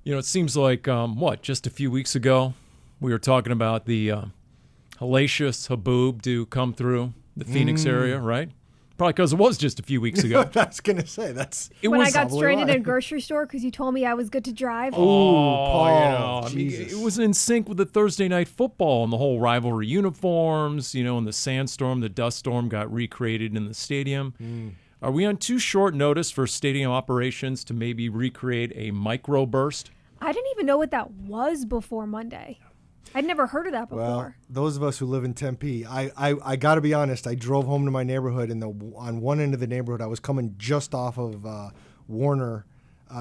It seems like, just a few weeks ago, we were talking about the hellacious haboob to come through the Phoenix area, right? Probably because it was just a few weeks ago. I was going to say, when I got stranded at a grocery store because you told me I was good to drive. Paul, it was in sync with the Thursday night football and the whole rivalry uniforms, and the sandstorm, the dust storm got recreated in the stadium. Are we on too short notice for stadium operations to maybe recreate a microburst? I didn't even know what that was before Monday. I'd never heard of that before. Well, those of us who live in Tempe, I got to be honest, I drove home to my neighborhood, and on one end of the neighborhood, I was coming just off of Warner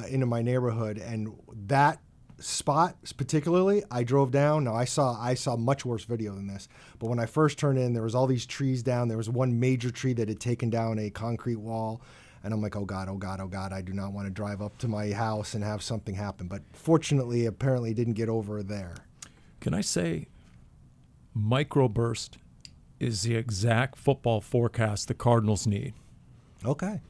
into my neighborhood, and that spot particularly, I drove down. Now, I saw much worse video than this, but when I first turned in, there was all these trees down. There was one major tree that had taken down a concrete wall, and I'm like, oh, God, I do not want to drive up to my house and have something happen. But fortunately, apparently, it didn't get over there. Can I say microburst is the exact football forecast the Cardinals need? Okay.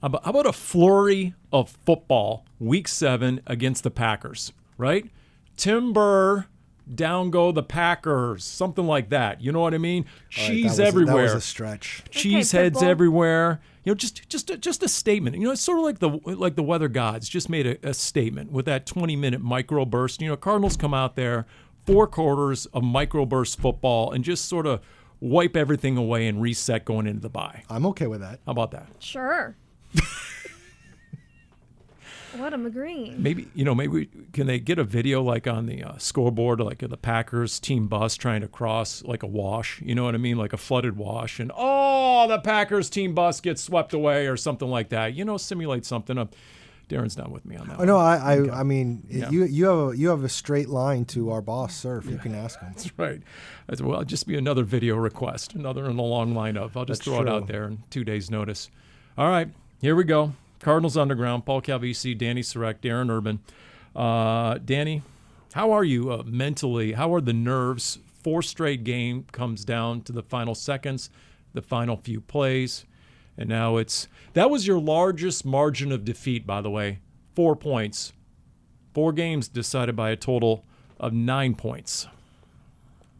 How about a flurry of football week 7 against the Packers, right? Timber, down go the Packers, something like that. You know what I mean? Cheese everywhere. That was a stretch. Cheese heads everywhere. Just a statement. It's sort of like the weather gods just made a statement with that 20-minute microburst. Cardinals come out there, 4 quarters of microburst football, and just sort of wipe everything away and reset going into the bye. I'm okay with that. How about that? Sure. What I'm agreeing. Maybe can they get a video like on the scoreboard, like of the Packers team bus trying to cross like a wash? You know what I mean, like a flooded wash, and the Packers team bus gets swept away or something like that. Simulate something. Darren's not with me on that. Oh, no, I mean, yeah. You have a straight line to our boss, sir, if you can ask him. That's right. Well, just be another video request, another in the long line of. I'll just throw it out there in 2 days' notice. All right, here we go. Cardinals Underground, Paul Calvisi, Dani Sureck, Darren Urban. Dani, how are you mentally? How are the nerves? 4 straight game comes down to the final seconds, the final few plays. And now that was your largest margin of defeat, by the way, 4 points. 4 games decided by a total of 9 points.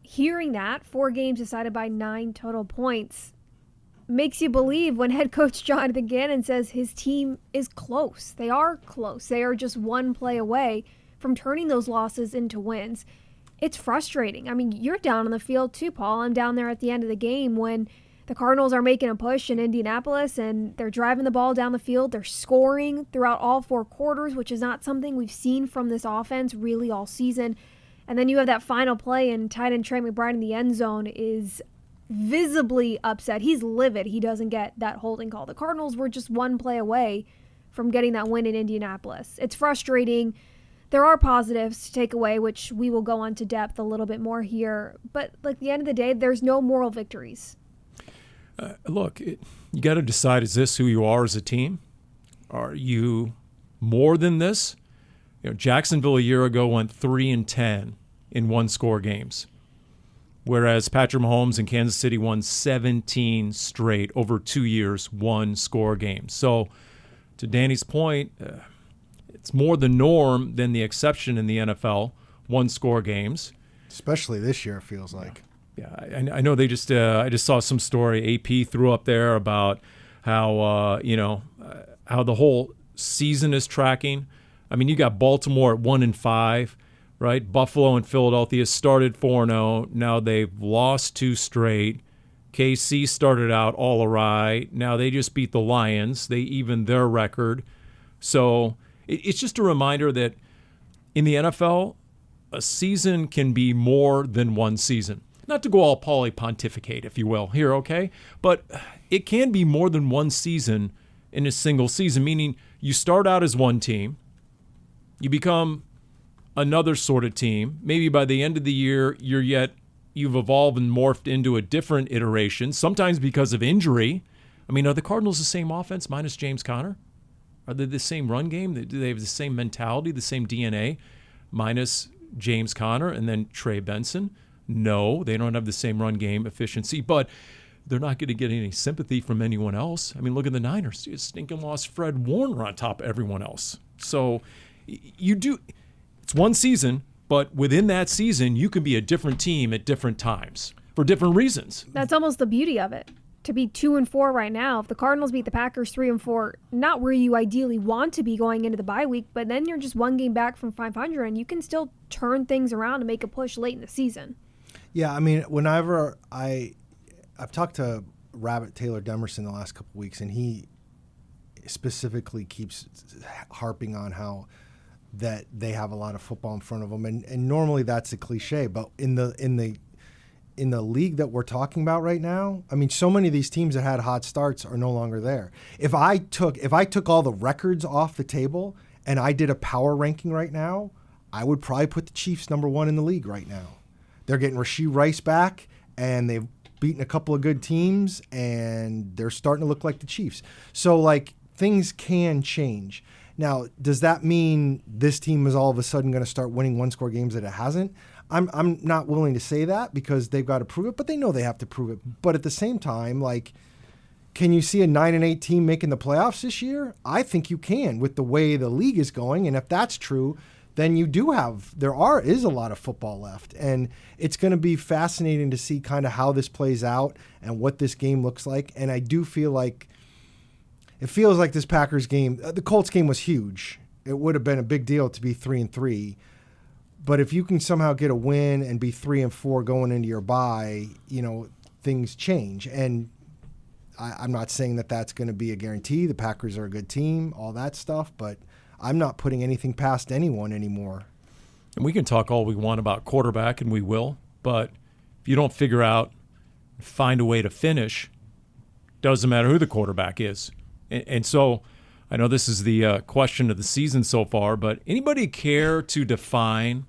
Hearing that, 4 games decided by 9 total points makes you believe when head coach Jonathan Gannon says his team is close. They are close. They are just 1 play away from turning those losses into wins. It's frustrating. I mean, you're down on the field too, Paul. I'm down there at the end of the game when the Cardinals are making a push in Indianapolis, and they're driving the ball down the field. They're scoring throughout all 4 quarters, which is not something we've seen from this offense really all season. And then you have that final play, and tight end Trey McBride in the end zone is visibly upset. He's livid. He doesn't get that holding call. The Cardinals were just 1 play away from getting that win in Indianapolis. It's frustrating. There are positives to take away, which we will go on to depth a little bit more here. But at the end of the day, there's no moral victories. Look, you got to decide, is this who you are as a team? Are you more than this? Jacksonville a year ago went 3-10 in 1-score games, whereas Patrick Mahomes and Kansas City won 17 straight over 2 years, 1-score games. So to Dani's point, it's more the norm than the exception in the NFL, 1-score games. Especially this year, it feels like. Yeah, I know they just I just saw some story AP threw up there about how how the whole season is tracking. I mean, you got Baltimore at 1-5, right? Buffalo and Philadelphia started 4-0. Now they've lost 2 straight. KC started out all awry. Now they just beat the Lions. They evened their record. So it's just a reminder that in the NFL, a season can be more than one season. Not to go all polypontificate, if you will, here, okay? But it can be more than one season in a single season, meaning you start out as one team, you become another sort of team. Maybe by the end of the year, you've evolved and morphed into a different iteration, sometimes because of injury. I mean, are the Cardinals the same offense minus James Conner? Are they the same run game? Do they have the same mentality, the same DNA minus James Conner and then Trey Benson? No, they don't have the same run game efficiency, but they're not going to get any sympathy from anyone else. I mean, look at the Niners. You stinking lost Fred Warner on top of everyone else. So you It's one season, but within that season, you can be a different team at different times for different reasons. That's almost the beauty of it. To be 2-4 right now, if the Cardinals beat the Packers 3-4, not where you ideally want to be going into the bye week, but then you're just one game back from 500, and you can still turn things around and make a push late in the season. Yeah, I mean, whenever I've talked to Rabbit Taylor Demerson the last couple of weeks, and he specifically keeps harping on how that they have a lot of football in front of them, and normally that's a cliche, but in the league that we're talking about right now, I mean, so many of these teams that had hot starts are no longer there. If I took all the records off the table and I did a power ranking right now, I would probably put the Chiefs number 1 in the league right now. They're getting Rashee Rice back, and they've beaten a couple of good teams, and they're starting to look like the Chiefs. So, like, things can change. Now, does that mean this team is all of a sudden going to start winning one-score games that it hasn't? I'm not willing to say that because they've got to prove it, but they know they have to prove it. But at the same time, like, can you see a 9-8 team making the playoffs this year? I think you can with the way the league is going, and if that's true, then you do is a lot of football left. And it's going to be fascinating to see kind of how this plays out and what this game looks like. And I do feel like it feels like this Packers game, the Colts game was huge. It would have been a big deal to be 3-3. But if you can somehow get a win and be 3-4 going into your bye, things change. And I'm not saying that that's going to be a guarantee. The Packers are a good team, all that stuff, but I'm not putting anything past anyone anymore. And we can talk all we want about quarterback, and we will, but if you don't figure out, find a way to finish, doesn't matter who the quarterback is. And so I know this is the question of the season so far, but anybody care to define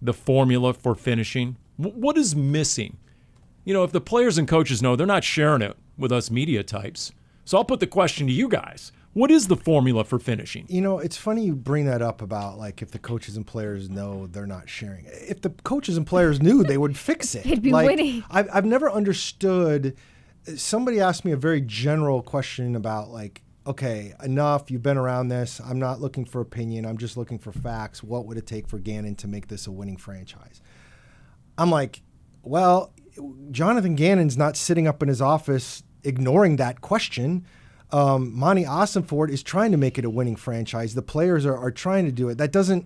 the formula for finishing? What is missing? If the players and coaches know, they're not sharing it with us media types. So I'll put the question to you guys. What is the formula for finishing? It's funny you bring that up about, like, if the coaches and players know, they're not sharing. If the coaches and players knew, they would fix it. They'd be winning. I've never understood. Somebody asked me a very general question about, like, okay, enough. You've been around this. I'm not looking for opinion. I'm just looking for facts. What would it take for Gannon to make this a winning franchise? I'm like, well, Jonathan Gannon's not sitting up in his office ignoring that question. Monty Ossenford is trying to make it a winning franchise. The players are trying to do it. That doesn't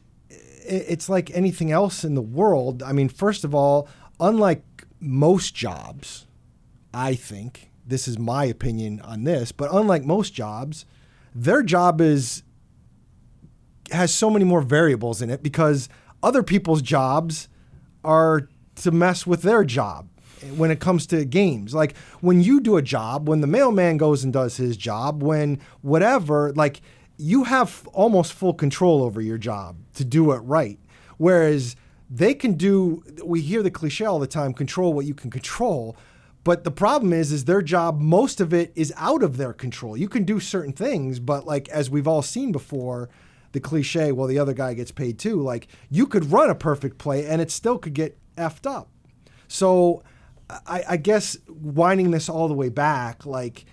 – it's like anything else in the world. I mean, first of all, unlike most jobs, I think – this is my opinion on this, but unlike most jobs, their job has so many more variables in it because other people's jobs are to mess with their job when it comes to games. Like when you do a job, when the mailman goes and does his job, when whatever, like you have almost full control over your job to do it right. Whereas they can do, we hear the cliche all the time, control what you can control. But the problem is their job, most of it is out of their control. You can do certain things, but like as we've all seen before, the cliche, well, the other guy gets paid too. Like you could run a perfect play and it still could get effed up. So I guess winding this all the way back, like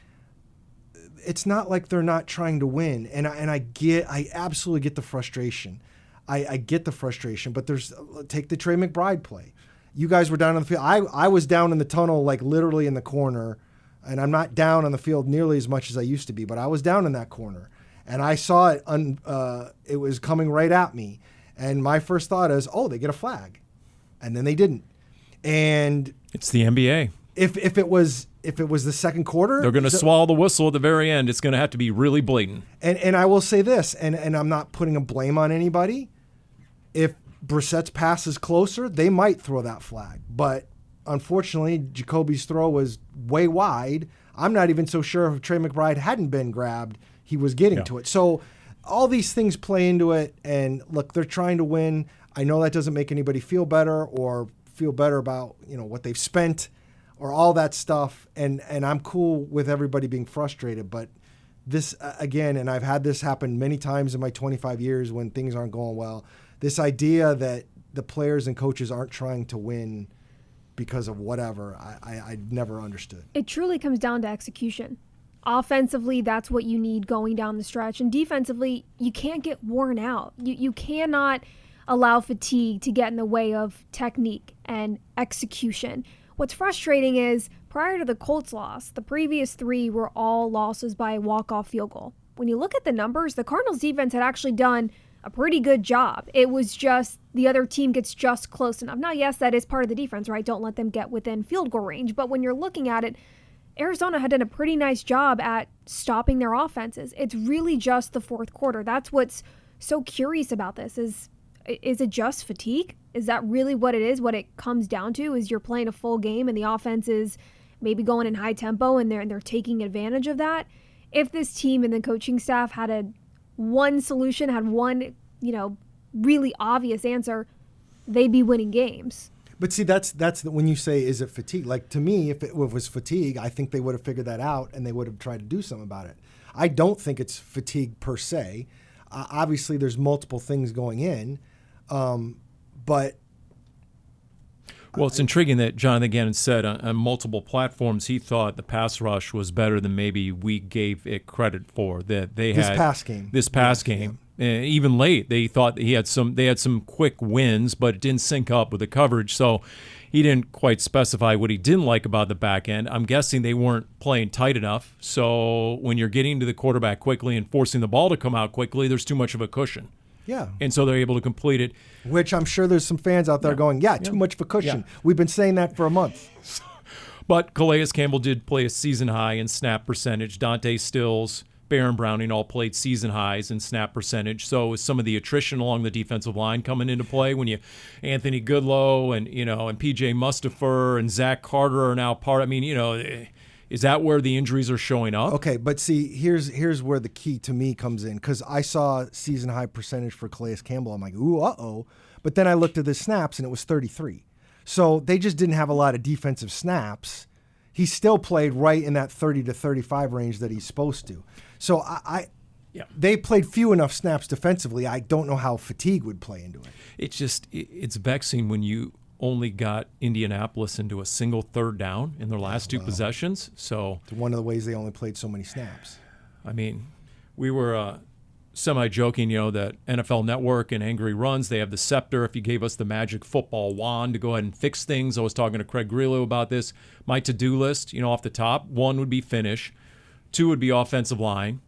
it's not like they're not trying to win. And I absolutely get the frustration. I get the frustration, but take the Trey McBride play. You guys were down on the field. I was down in the tunnel, like literally in the corner, and I'm not down on the field nearly as much as I used to be, but I was down in that corner, and I saw it. It was coming right at me, and my first thought is, oh, they get a flag, and then they didn't. And it's the NBA. If it was the second quarter, they're going to swallow the whistle at the very end. It's going to have to be really blatant. And I will say this, and I'm not putting a blame on anybody. If Brissett's pass is closer, they might throw that flag. But unfortunately, Jacoby's throw was way wide. I'm not even so sure if Trey McBride hadn't been grabbed, he was getting to it. So all these things play into it. And look, they're trying to win. I know that doesn't make anybody feel better or feel better about what they've spent or all that stuff. And I'm cool with everybody being frustrated. But this, again, and I've had this happen many times in my 25 years when things aren't going well, this idea that the players and coaches aren't trying to win because of whatever, I never understood. It truly comes down to execution. Offensively, that's what you need going down the stretch. And defensively, you can't get worn out. You cannot allow fatigue to get in the way of technique and execution. What's frustrating is prior to the Colts loss, the previous 3 were all losses by a walk-off field goal. When you look at the numbers, the Cardinals defense had actually done a pretty good job. It was just the other team gets just close enough. Now, yes, that is part of the defense, right? Don't let them get within field goal range. But when you're looking at it, Arizona had done a pretty nice job at stopping their offenses. It's really just the fourth quarter. That's what's so curious about this is it just fatigue? Is that really what it is? What it comes down to is you're playing a full game and the offense is maybe going in high tempo and they're taking advantage of that. If this team and the coaching staff had one solution, had one, really obvious answer, they'd be winning games. But see, that's when you say, is it fatigue? Like, to me, if it was fatigue, I think they would have figured that out and they would have tried to do something about it. I don't think it's fatigue per se. Obviously, there's multiple things going in, but... Well, it's intriguing that Jonathan Gannon said on multiple platforms he thought the pass rush was better than maybe we gave it credit for. That they had this past game. Even late, they thought they had some quick wins, but it didn't sync up with the coverage. So he didn't quite specify what he didn't like about the back end. I'm guessing they weren't playing tight enough. So when you're getting to the quarterback quickly and forcing the ball to come out quickly, there's too much of a cushion. Yeah. And so they're able to complete it. Which I'm sure there's some fans out there going, too much of a cushion. Yeah. We've been saying that for a month. But Calais Campbell did play a season high in snap percentage. Dante Stills, Baron Browning all played season highs in snap percentage. So is some of the attrition along the defensive line coming into play when you Anthony Goodlow and PJ Mustipher and Zach Carter are now part. I mean, is that where the injuries are showing up? Okay, but see, here's where the key to me comes in, because I saw season high percentage for Calais Campbell. I'm like, ooh, uh-oh. But then I looked at the snaps, and it was 33. So they just didn't have a lot of defensive snaps. He still played right in that 30 to 35 range that he's supposed to. So they played few enough snaps defensively. I don't know how fatigue would play into it. It's vexing when you only got Indianapolis into a single third down in their last two possessions. So it's one of the ways they only played so many snaps. I mean, we were semi-joking, that NFL Network and Angry Runs, they have the scepter. If you gave us the magic football wand to go ahead and fix things, I was talking to Craig Grillo about this. My to-do list, off the top, 1 would be finish, 2 would be offensive line.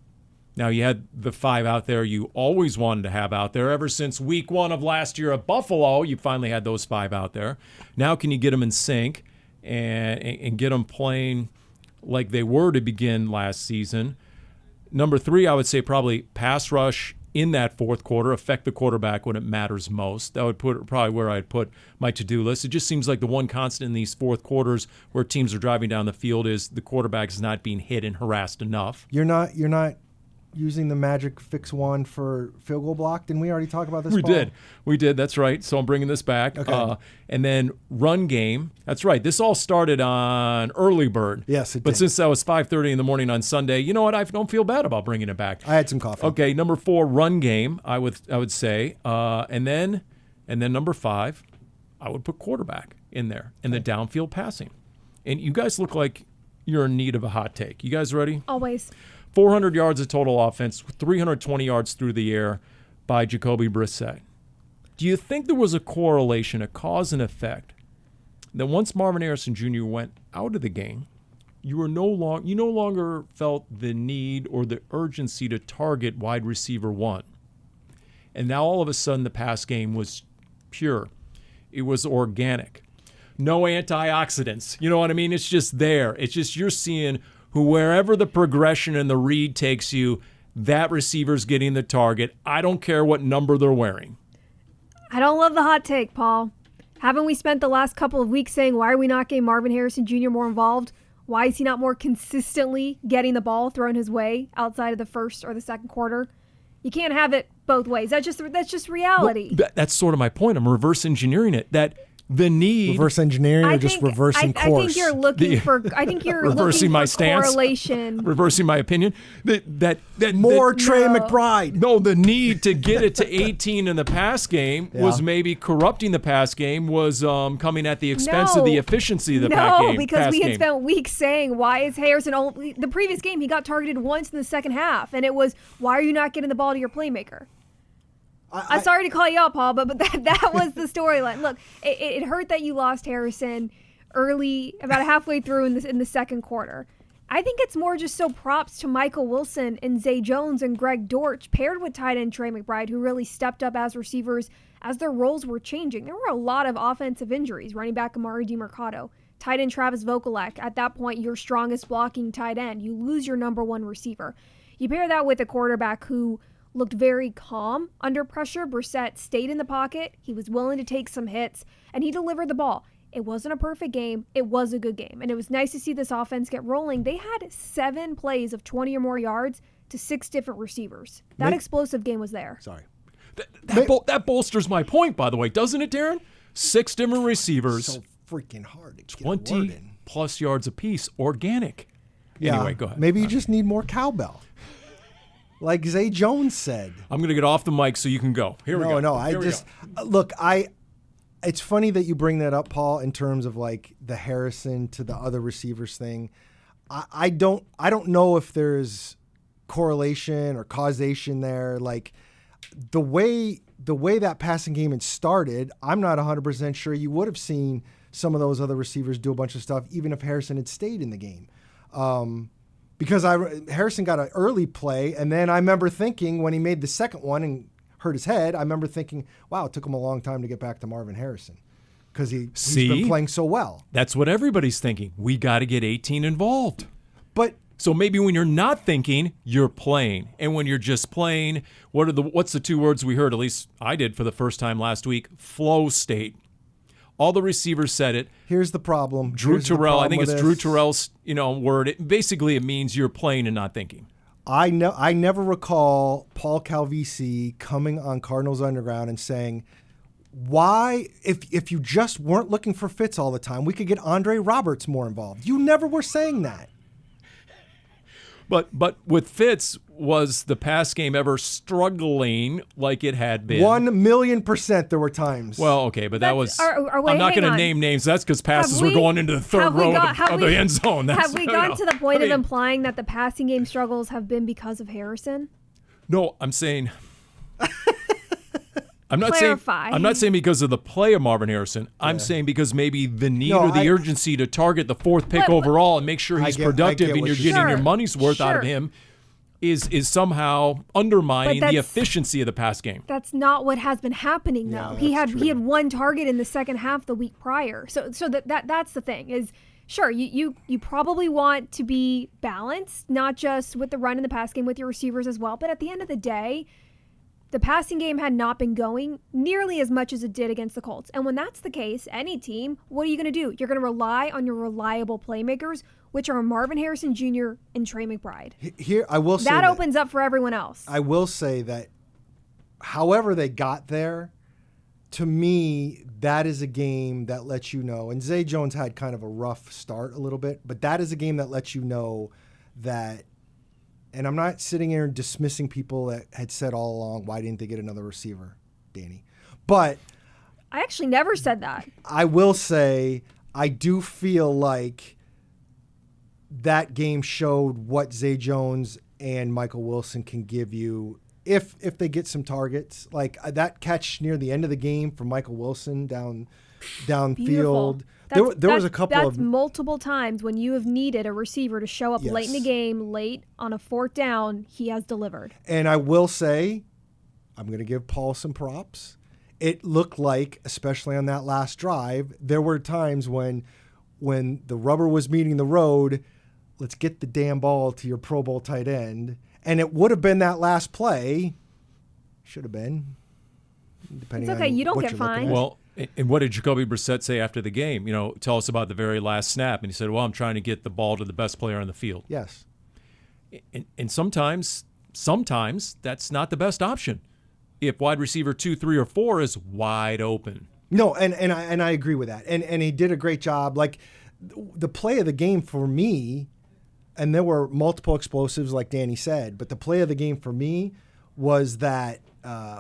Now, you had the 5 out there you always wanted to have out there. Ever since week 1 of last year at Buffalo, you finally had those 5 out there. Now can you get them in sync and get them playing like they were to begin last season? Number 3, I would say probably pass rush in that fourth quarter, affect the quarterback when it matters most. That would put probably where I'd put my to-do list. It just seems like the one constant in these fourth quarters where teams are driving down the field is the quarterback is not being hit and harassed enough. You're not using the magic fix wand for field goal block? Didn't we already talk about this? We did. That's right. So I'm bringing this back. Okay. And then run game. That's right. This all started on early bird. Yes, it but did. Since that was 5:30 in the morning on Sunday, you know what? I don't feel bad about bringing it back. I had some coffee. Okay. Number 4, run game. I would say, and then number 5, I would put quarterback in there and the downfield passing. And you guys look like you're in need of a hot take. You guys ready? Always. 400 yards of total offense, 320 yards through the air by Jacoby Brissett. Do you think there was a correlation, a cause and effect, that once Marvin Harrison Jr. went out of the game, you no longer felt the need or the urgency to target wide receiver 1? And now all of a sudden the pass game was pure. It was organic. No antioxidants. You know what I mean? It's just there. It's just you're seeing wherever the progression and the read takes you, that receiver's getting the target. I don't care what number they're wearing. I don't love the hot take, Paul. Haven't we spent the last couple of weeks saying, why are we not getting Marvin Harrison Jr. more involved? Why is he not more consistently getting the ball thrown his way outside of the first or the second quarter? You can't have it both ways. That's just reality. Well, that's sort of my point. I'm reverse engineering it. That the need. Reverse engineering or just reversing course? I think you're looking for. I think you're reversing looking my for stance, correlation. reversing my opinion. That Trey McBride. No, the need to get it to 18 in the pass game was maybe corrupting the pass game, was coming at the expense of the efficiency of the pass game. No, because we had spent weeks saying, why is Harrison only the previous game he got targeted once in the second half, and it was, why are you not getting the ball to your playmaker? I'm sorry to call you out, Paul, but that was the storyline. Look, it hurt that you lost Harrison early, about halfway through in the second quarter. I think it's more just so props to Michael Wilson and Zay Jones and Greg Dortch, paired with tight end Trey McBride, who really stepped up as receivers as their roles were changing. There were a lot of offensive injuries. Running back Amari DiMercato, tight end Travis Vokolek, at that point your strongest blocking tight end. You lose your number one receiver. You pair that with a quarterback who looked very calm under pressure. Brissett stayed in the pocket. He was willing to take some hits, and he delivered the ball. It wasn't a perfect game. It was a good game, and it was nice to see this offense get rolling. They had 7 plays of 20 or more yards to 6 different receivers. That explosive game was there. Sorry. That bolsters my point, by the way, doesn't it, Darren? 6 different receivers. So freaking hard to get 20+ yards apiece, organic. Yeah, anyway, go ahead. Maybe you just need more cowbell. Like Zay Jones said. I'm going to get off the mic so you can go. Here we go. Look, it's funny that you bring that up, Paul, in terms of like the Harrison to the other receivers thing. I don't know if there's correlation or causation there. Like the way that passing game had started, I'm not 100% sure you would have seen some of those other receivers do a bunch of stuff, even if Harrison had stayed in the game. Because Harrison got an early play, and then I remember thinking when he made the second one and hurt his head, I remember thinking, wow, it took him a long time to get back to Marvin Harrison because he's been playing so well. That's what everybody's thinking. We got to get 18 involved. But so maybe when you're not thinking, you're playing. And when you're just playing, what's the 2 words we heard, at least I did for the first time last week? Flow state. All the receivers said it. Here's the problem. Drew Terrell, I think it's Drew Terrell's word. Basically, it means you're playing and not thinking. I never recall Paul Calvisi coming on Cardinals Underground and saying, why, if you just weren't looking for fits all the time, we could get Andre Roberts more involved. You never were saying that. But with Fitz, was the pass game ever struggling like it had been? 1,000,000% there were times. Well, okay, but that was. I'm not going to name names. That's because passes were going into the third row of the end zone. Have we gotten to the point of implying that the passing game struggles have been because of Harrison? No, I'm saying. I'm not Clarify. saying because of the play of Marvin Harrison. I'm saying because maybe the need or the urgency to target the 4th pick overall and make sure he's productive and you're getting your money's worth out of him is somehow undermining the efficiency of the pass game. That's not what has been happening though. He had 1 target in the second half the week prior. So that's the thing is, sure, you probably want to be balanced, not just with the run and the pass game with your receivers as well, but at the end of the day, the passing game had not been going nearly as much as it did against the Colts. And when that's the case, any team, what are you going to do? You're going to rely on your reliable playmakers, which are Marvin Harrison Jr. and Trey McBride. Here, I will say that opens up for everyone else. I will say that however they got there, to me, that is a game that lets you know, and Zay Jones had kind of a rough start a little bit, but that is a game that lets you know that. And I'm not sitting here dismissing people that had said all along, why didn't they get another receiver, Dani? But I actually never said that. I will say I do feel like that game showed what Zay Jones and Michael Wilson can give you if they get some targets. Like that catch near the end of the game from Michael Wilson downfield. There was a couple of multiple times when you have needed a receiver to show up late in the game, late on a 4th down, he has delivered. And I will say, I'm going to give Paul some props. It looked like, especially on that last drive, there were times when the rubber was meeting the road, let's get the damn ball to your Pro Bowl tight end. And it would have been that last play. Should have been. Depending it's okay. on You don't what get you're looking fined. at. Well, and what did Jacoby Brissett say after the game? Tell us about the very last snap. And he said, well, I'm trying to get the ball to the best player on the field. Yes. And sometimes that's not the best option. If wide receiver 2, 3, or 4 is wide open. No, and I agree with that. And he did a great job. Like the play of the game for me, and there were multiple explosives, like Dani said, but the play of the game for me was that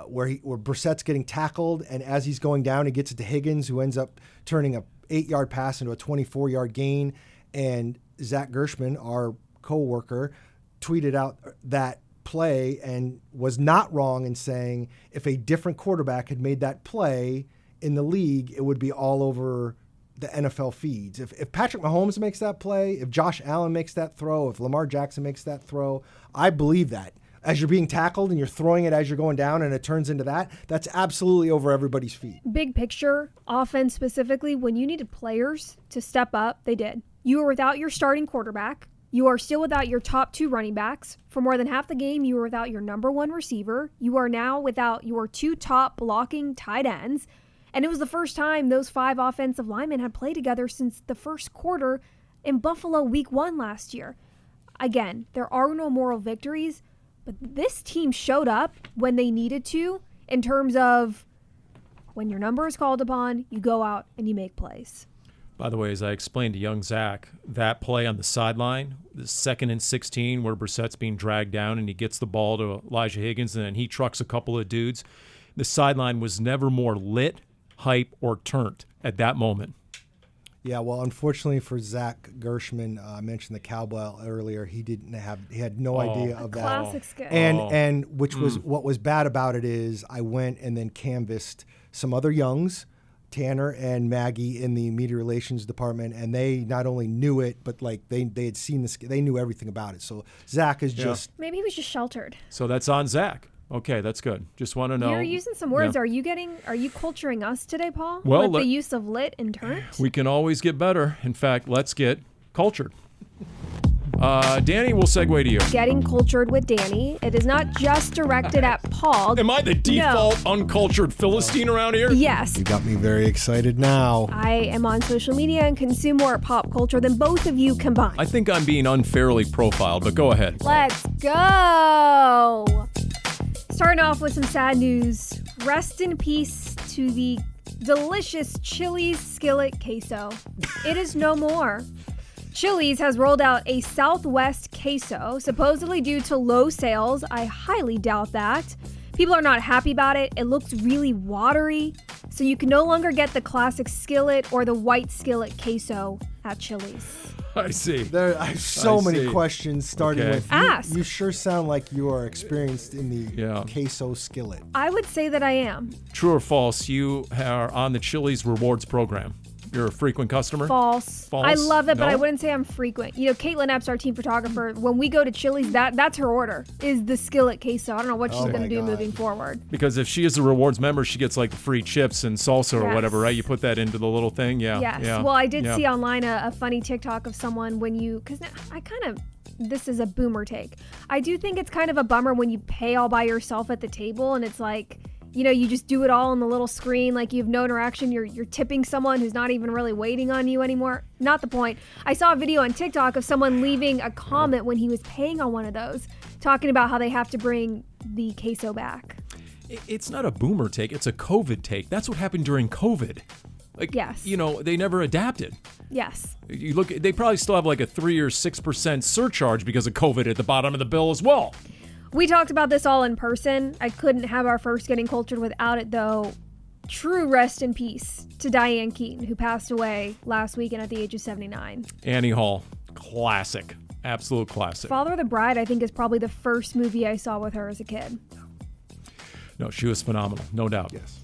where Brissett's getting tackled, and as he's going down, he gets it to Higgins, who ends up turning a 8-yard pass into a 24-yard gain. And Zach Gershman, our co-worker, tweeted out that play and was not wrong in saying if a different quarterback had made that play in the league, it would be all over the NFL feeds. If Patrick Mahomes makes that play, if Josh Allen makes that throw, if Lamar Jackson makes that throw, I believe that. As you're being tackled and you're throwing it as you're going down and it turns into that's absolutely over everybody's feet. Big picture, offense specifically, when you needed players to step up, they did. You were without your starting quarterback. You are still without your top 2 running backs. For more than half the game, you were without your number 1 receiver. You are now without your 2 top blocking tight ends. And it was the first time those 5 offensive linemen had played together since the first quarter in Buffalo week 1 last year. Again, there are no moral victories, but this team showed up when they needed to in terms of when your number is called upon, you go out and you make plays. By the way, as I explained to young Zach, that play on the sideline, the 2nd and 16 where Brissett's being dragged down and he gets the ball to Elijah Higgins and then he trucks a couple of dudes. The sideline was never more lit, hype, or turned at that moment. Yeah, well, unfortunately for Zach Gershman, I mentioned the cowbell earlier. He had no idea of that. Classic skill. And which was what was bad about it is I went and then canvassed some other youngs, Tanner and Maggie in the media relations department, and they not only knew it, but like they had seen this. They knew everything about it. So Zach is just maybe he was just sheltered. So that's on Zach. Okay, that's good. Just want to know. You're using some words. Yeah. Are you culturing us today, Paul? Well, with the use of lit and turnt? We can always get better. In fact, let's get cultured. Dani, we'll segue to you. Getting cultured with Dani. It is not just directed at Paul. Am I the default uncultured Philistine around here? Yes. You got me very excited now. I am on social media and consume more pop culture than both of you combined. I think I'm being unfairly profiled, but go ahead. Let's go. Starting off with some sad news. Rest in peace to the delicious Chili's skillet queso. It is no more. Chili's has rolled out a Southwest queso, supposedly due to low sales. I highly doubt that. People are not happy about it. It looks really watery, so you can no longer get the classic skillet or the white skillet queso at Chili's. I see. I have so many questions starting with Ask. You sure sound like you are experienced in the queso skillet. I would say that I am. True or false, you are on the Chili's rewards program. You're a frequent customer? False. I love it, but I wouldn't say I'm frequent. You know, Caitlin Epps, our team photographer, when we go to Chili's, that's her order, is the skillet queso. I don't know what she's going to do moving forward. Because if she is a rewards member, she gets like the free chips and salsa or whatever, right? You put that into the little thing? Yeah. Yes. Yeah. Well, I did see online a funny TikTok of someone because this is a boomer take. I do think it's kind of a bummer when you pay all by yourself at the table and it's like, you know, you just do it all on the little screen, like you have no interaction. You're tipping someone who's not even really waiting on you anymore. Not the point. I saw a video on TikTok of someone leaving a comment when he was paying on one of those, talking about how they have to bring the queso back. It's not a boomer take. It's a COVID take. That's what happened during COVID. Yes. You know, they never adapted. Yes. You look, they probably still have like a 3 or 6% surcharge because of COVID at the bottom of the bill as well. We talked about this all in person. I couldn't have our first Getting Cultured without it, though. True rest in peace to Diane Keaton, who passed away last weekend at the age of 79. Annie Hall, classic. Absolute classic. Father of the Bride, I think, is probably the first movie I saw with her as a kid. No, she was phenomenal, no doubt. Yes.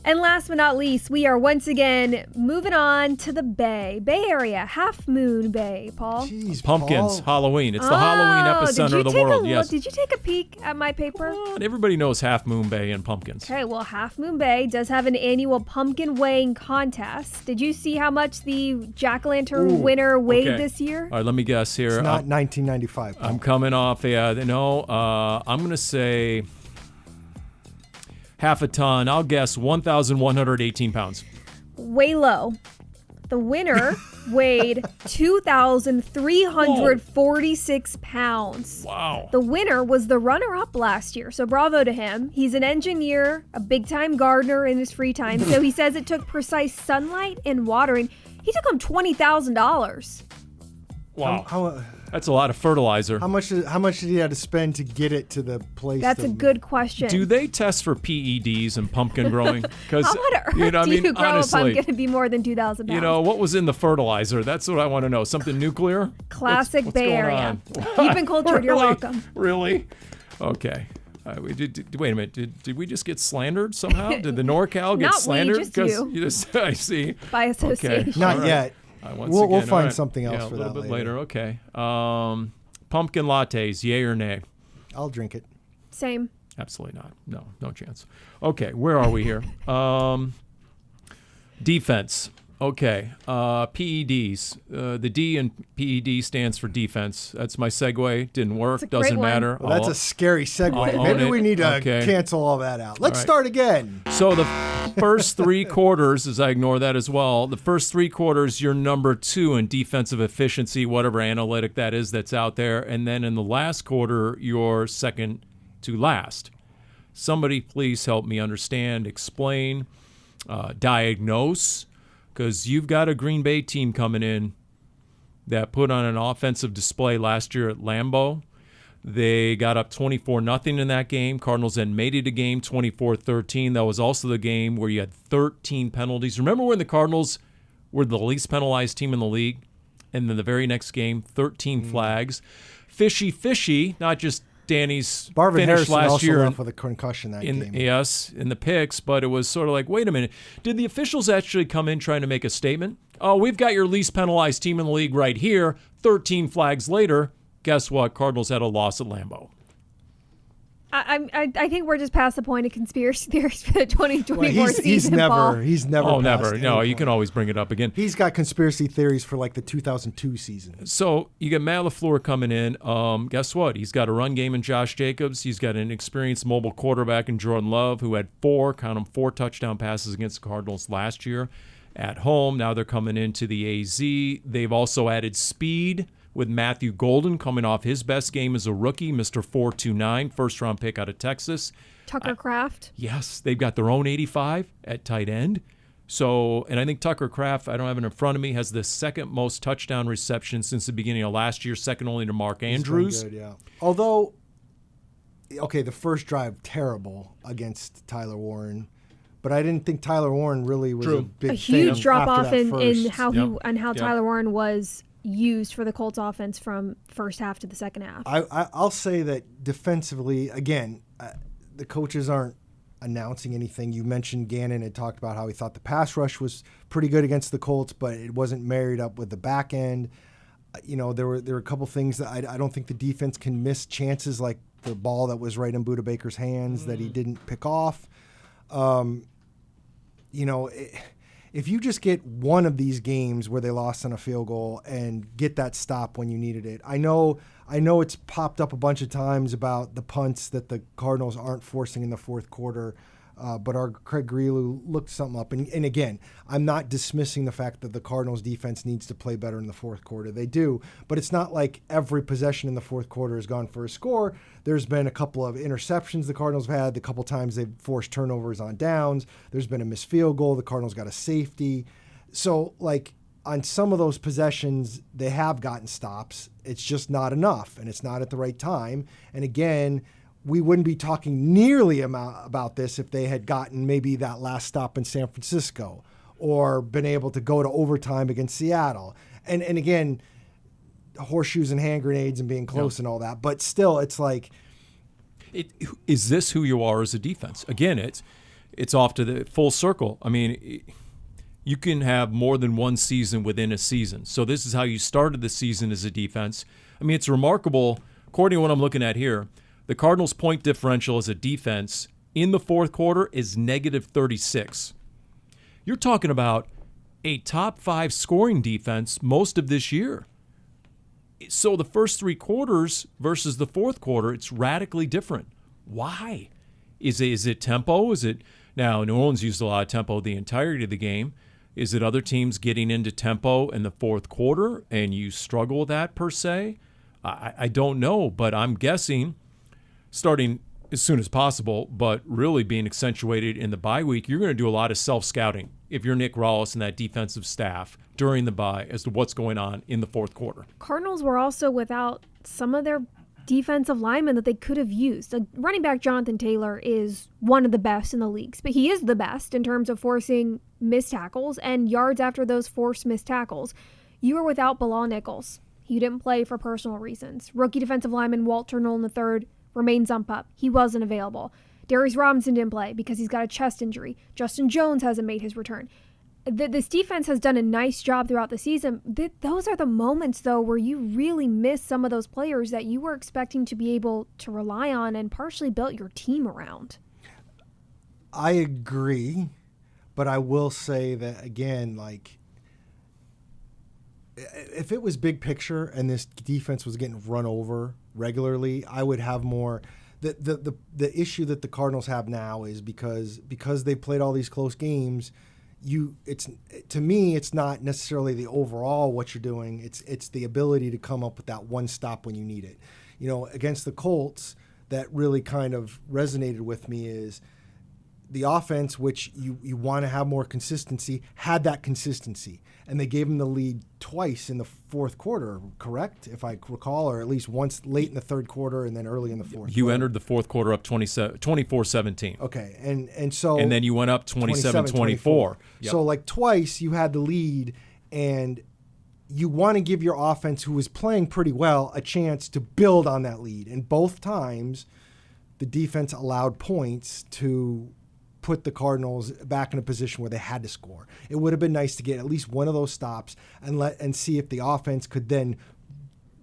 And last but not least, we are once again moving on to the Bay Area, Half Moon Bay, Paul. Jeez, Pumpkins, Paul. Halloween. It's the Halloween epicenter of the world. Yes. Did you take a peek at my paper? Well, everybody knows Half Moon Bay and pumpkins. Okay, well, Half Moon Bay does have an annual pumpkin weighing contest. Did you see how much the jack-o'-lantern winner weighed this year? All right, let me guess here. It's not 1995. Paul. I'm coming off I'm going to say half a ton. I'll guess 1,118 pounds. Way low. The winner weighed 2,346 pounds. Wow. The winner was the runner-up last year, so bravo to him. He's an engineer, a big-time gardener in his free time, so he says it took precise sunlight and watering. He took home $20,000. Wow. That's a lot of fertilizer. How much did he have to spend to get it to the place? That's a good question. Do they test for PEDs in pumpkin growing? How on earth do you grow honestly, a pumpkin to be more than 2,000 pounds? You know, what was in the fertilizer? That's what I want to know. Something nuclear? Classic what's Bay going Area. on? You've been cultured. You're welcome. Really? Okay. Wait a minute. Did we just get slandered somehow? Did the NorCal get Not slandered? Just you. I see. By association. Okay. Not yet. We'll find something else for that a little bit later. Okay. Pumpkin lattes, yay or nay? I'll drink it. Same. Absolutely not. No chance. Okay, where are we here? Defense. Okay. PEDs. The D in PED stands for defense. That's my segue. Didn't work. Doesn't matter. Well, that's a scary segue. I'll Maybe own we it. need to Okay. cancel all that out. Let's All right. start again. So the first 3 quarters, as I ignore that as well, the first 3 quarters, you're number 2 in defensive efficiency, whatever analytic that is that's out there. And then in the last quarter, you're second to last. Somebody please help me understand, explain, diagnose, because you've got a Green Bay team coming in that put on an offensive display last year at Lambeau. They got up 24-0 in that game. Cardinals then made it a game 24-13. That was also the game where you had 13 penalties. Remember when the Cardinals were the least penalized team in the league? And then the very next game, 13 flags. Fishy, not just Dani's Barvin finish Harrison last also year left with a concussion that game. Yes, in the picks, but it was sort of like, wait a minute. Did the officials actually come in trying to make a statement? Oh, we've got your least penalized team in the league right here. 13 flags later. Guess what? Cardinals had a loss at Lambeau. I think we're just past the point of conspiracy theories for the 2024 season. He's never. Oh, never. past No, any you can point. always bring it up again. He's got conspiracy theories for like the 2002 season. So you get Matt LaFleur coming in. Guess what? He's got a run game in Josh Jacobs. He's got an experienced mobile quarterback in Jordan Love, who had 4 touchdown passes against the Cardinals last year at home. Now they're coming into the AZ. They've also added speed with Matthew Golden coming off his best game as a rookie, Mr. 4.29, first-round pick out of Texas. Tucker Kraft. Yes, they've got their own 85 at tight end. So, and I think Tucker Kraft, I don't have it in front of me, has the second most touchdown receptions since the beginning of last year, second only to Mark Andrews. He's been good, yeah. Although, okay, the first drive, terrible against Tyler Warren. But I didn't think Tyler Warren really was a big A huge thing drop after off that in first. how Yep. Tyler Warren was used for the Colts offense from first half to the second half. I'll say that defensively, again, the coaches aren't announcing anything. You mentioned Gannon had talked about how he thought the pass rush was pretty good against the Colts, but it wasn't married up with the back end. There were a couple things that I don't think the defense can miss chances, like the ball that was right in Budda Baker's hands that he didn't pick off. If you just get one of these games where they lost on a field goal and get that stop when you needed it. I know it's popped up a bunch of times about the punts that the Cardinals aren't forcing in the fourth quarter, but our Craig Grilu looked something up. And again, I'm not dismissing the fact that the Cardinals defense needs to play better in the fourth quarter. They do, but it's not like every possession in the fourth quarter has gone for a score. There's been a couple of interceptions the Cardinals have had, the couple times they've forced turnovers on downs. There's been a missed field goal. The Cardinals got a safety. So, on some of those possessions, they have gotten stops. It's just not enough, and it's not at the right time. And again, we wouldn't be talking nearly about this if they had gotten maybe that last stop in San Francisco or been able to go to overtime against Seattle. And again, horseshoes and hand grenades and being close and all that. But still, it's like... Is this who you are as a defense? Again, it's off to the full circle. I mean, you can have more than one season within a season. So this is how you started the season as a defense. I mean, it's remarkable. According to what I'm looking at here, the Cardinals' point differential as a defense in the fourth quarter is -36. You're talking about a top 5 scoring defense most of this year. So the first 3 quarters versus the fourth quarter, it's radically different. Why? Is it tempo? Is it now? New Orleans used a lot of tempo the entirety of the game. Is it other teams getting into tempo in the fourth quarter and you struggle with that per se? I don't know, but I'm guessing starting as soon as possible, but really being accentuated in the bye week, you're going to do a lot of self-scouting if you're Nick Rawls and that defensive staff during the bye as to what's going on in the fourth quarter. Cardinals were also without some of their defensive linemen that they could have used. Running back Jonathan Taylor is one of the best in the leagues, but he is the best in terms of forcing missed tackles and yards after those forced missed tackles. You are without Bilal Nichols. He didn't play for personal reasons. Rookie defensive lineman Walter Nolan III remains on PUP. He wasn't available. Darius Robinson didn't play because he's got a chest injury. Justin Jones hasn't made his return. This defense has done a nice job throughout the season. Those are the moments, though, where you really miss some of those players that you were expecting to be able to rely on and partially built your team around. I agree, but I will say that, again, like, if it was big picture and this defense was getting run over regularly, I would have more. The issue that the Cardinals have now is because they played all these close games. To me, it's not necessarily the overall what you're doing. It's the ability to come up with that one stop when you need it. Against the Colts, that really kind of resonated with me is the offense, which you want to have more consistency, had that consistency. And they gave them the lead twice in the fourth quarter, correct? If I recall, or at least once late in the third quarter and then early in the fourth. You entered the fourth quarter up 24-17. Okay, and so... And then you went up 27-24. Yep. So like twice you had the lead, and you want to give your offense, who was playing pretty well, a chance to build on that lead. And both times the defense allowed points to put the Cardinals back in a position where they had to score. It would have been nice to get at least one of those stops and see if the offense could then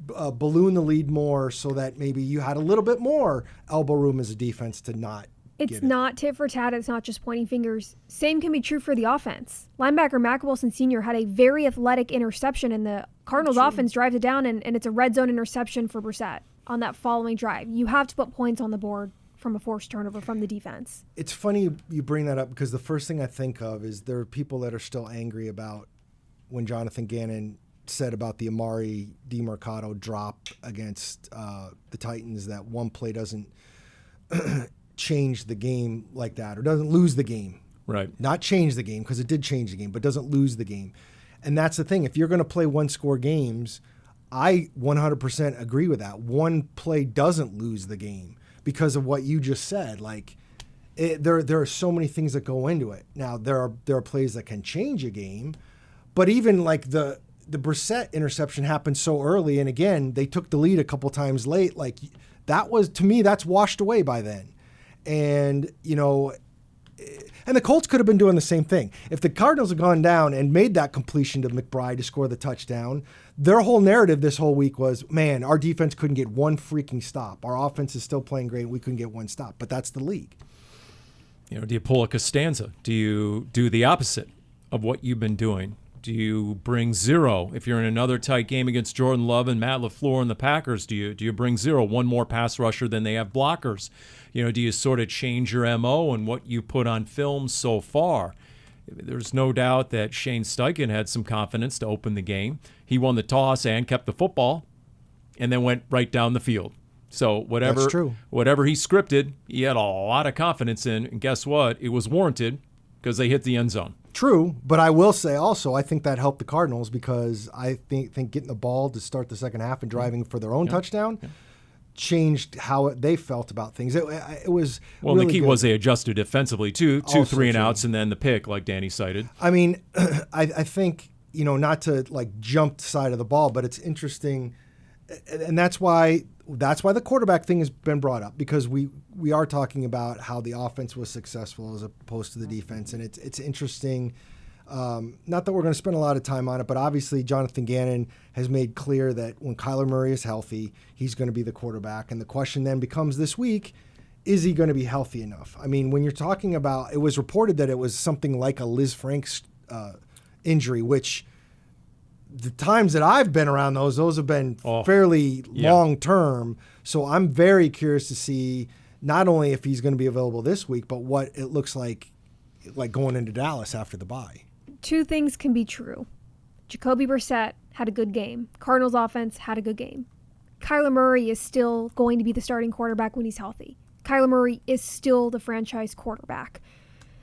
balloon the lead more, so that maybe you had a little bit more elbow room as a defense to not. It's not tit for tat. It's not just pointing fingers. Same can be true for the offense. Linebacker Mack Wilson Sr. had a very athletic interception, and the Cardinals offense drives it down, and it's a red zone interception for Brissett on that following drive. You have to put points on the board from a forced turnover from the defense. It's funny you bring that up, because the first thing I think of is there are people that are still angry about when Jonathan Gannon said about the Amari DiMercato drop against the Titans, that one play doesn't change the game like that, or doesn't lose the game. Right. Not change the game, because it did change the game, but doesn't lose the game. And that's the thing. If you're going to play one-score games, I 100% agree with that. One play doesn't lose the game, because of what you just said. Like, there are so many things that go into it. Now, there are plays that can change a game, but even like the Brissett interception happened so early, and again, they took the lead a couple times late. Like, that was, to me, that's washed away by then. And, and the Colts could have been doing the same thing. If the Cardinals had gone down and made that completion to McBride to score the touchdown, their whole narrative this whole week was, man, our defense couldn't get one freaking stop. Our offense is still playing great. We couldn't get one stop. But that's the league. Do you pull a Costanza? Do you do the opposite of what you've been doing? Do you bring zero? If you're in another tight game against Jordan Love and Matt LaFleur and the Packers, do you bring zero, one more pass rusher than they have blockers? Do you sort of change your MO and what you put on film so far? There's no doubt that Shane Steichen had some confidence to open the game. He won the toss and kept the football and then went right down the field. So whatever he scripted, he had a lot of confidence in. And guess what? It was warranted because they hit the end zone. True, but I will say also, I think that helped the Cardinals, because I think getting the ball to start the second half and driving for their own touchdown changed how they felt about things. It was really the key good. was they adjusted defensively too. Two Also 3 and true. outs, and then the pick, like Dani cited. I mean, I think, not to like jump the side of the ball, but it's interesting, and that's why the quarterback thing has been brought up, because we are talking about how the offense was successful as opposed to the defense, and it's interesting. Not that we're going to spend a lot of time on it, but obviously Jonathan Gannon has made clear that when Kyler Murray is healthy, he's going to be the quarterback. And the question then becomes this week, is he going to be healthy enough? I mean, when you're talking about, it was reported that it was something like a Liz Frank's injury, which the times that I've been around those have been fairly long-term. So I'm very curious to see not only if he's going to be available this week, but what it looks like going into Dallas after the bye. two things can be true. Jacoby Brissett had a good game. Cardinals offense had a good game. Kyler Murray is still going to be the starting quarterback when he's healthy. Kyler Murray is still the franchise quarterback.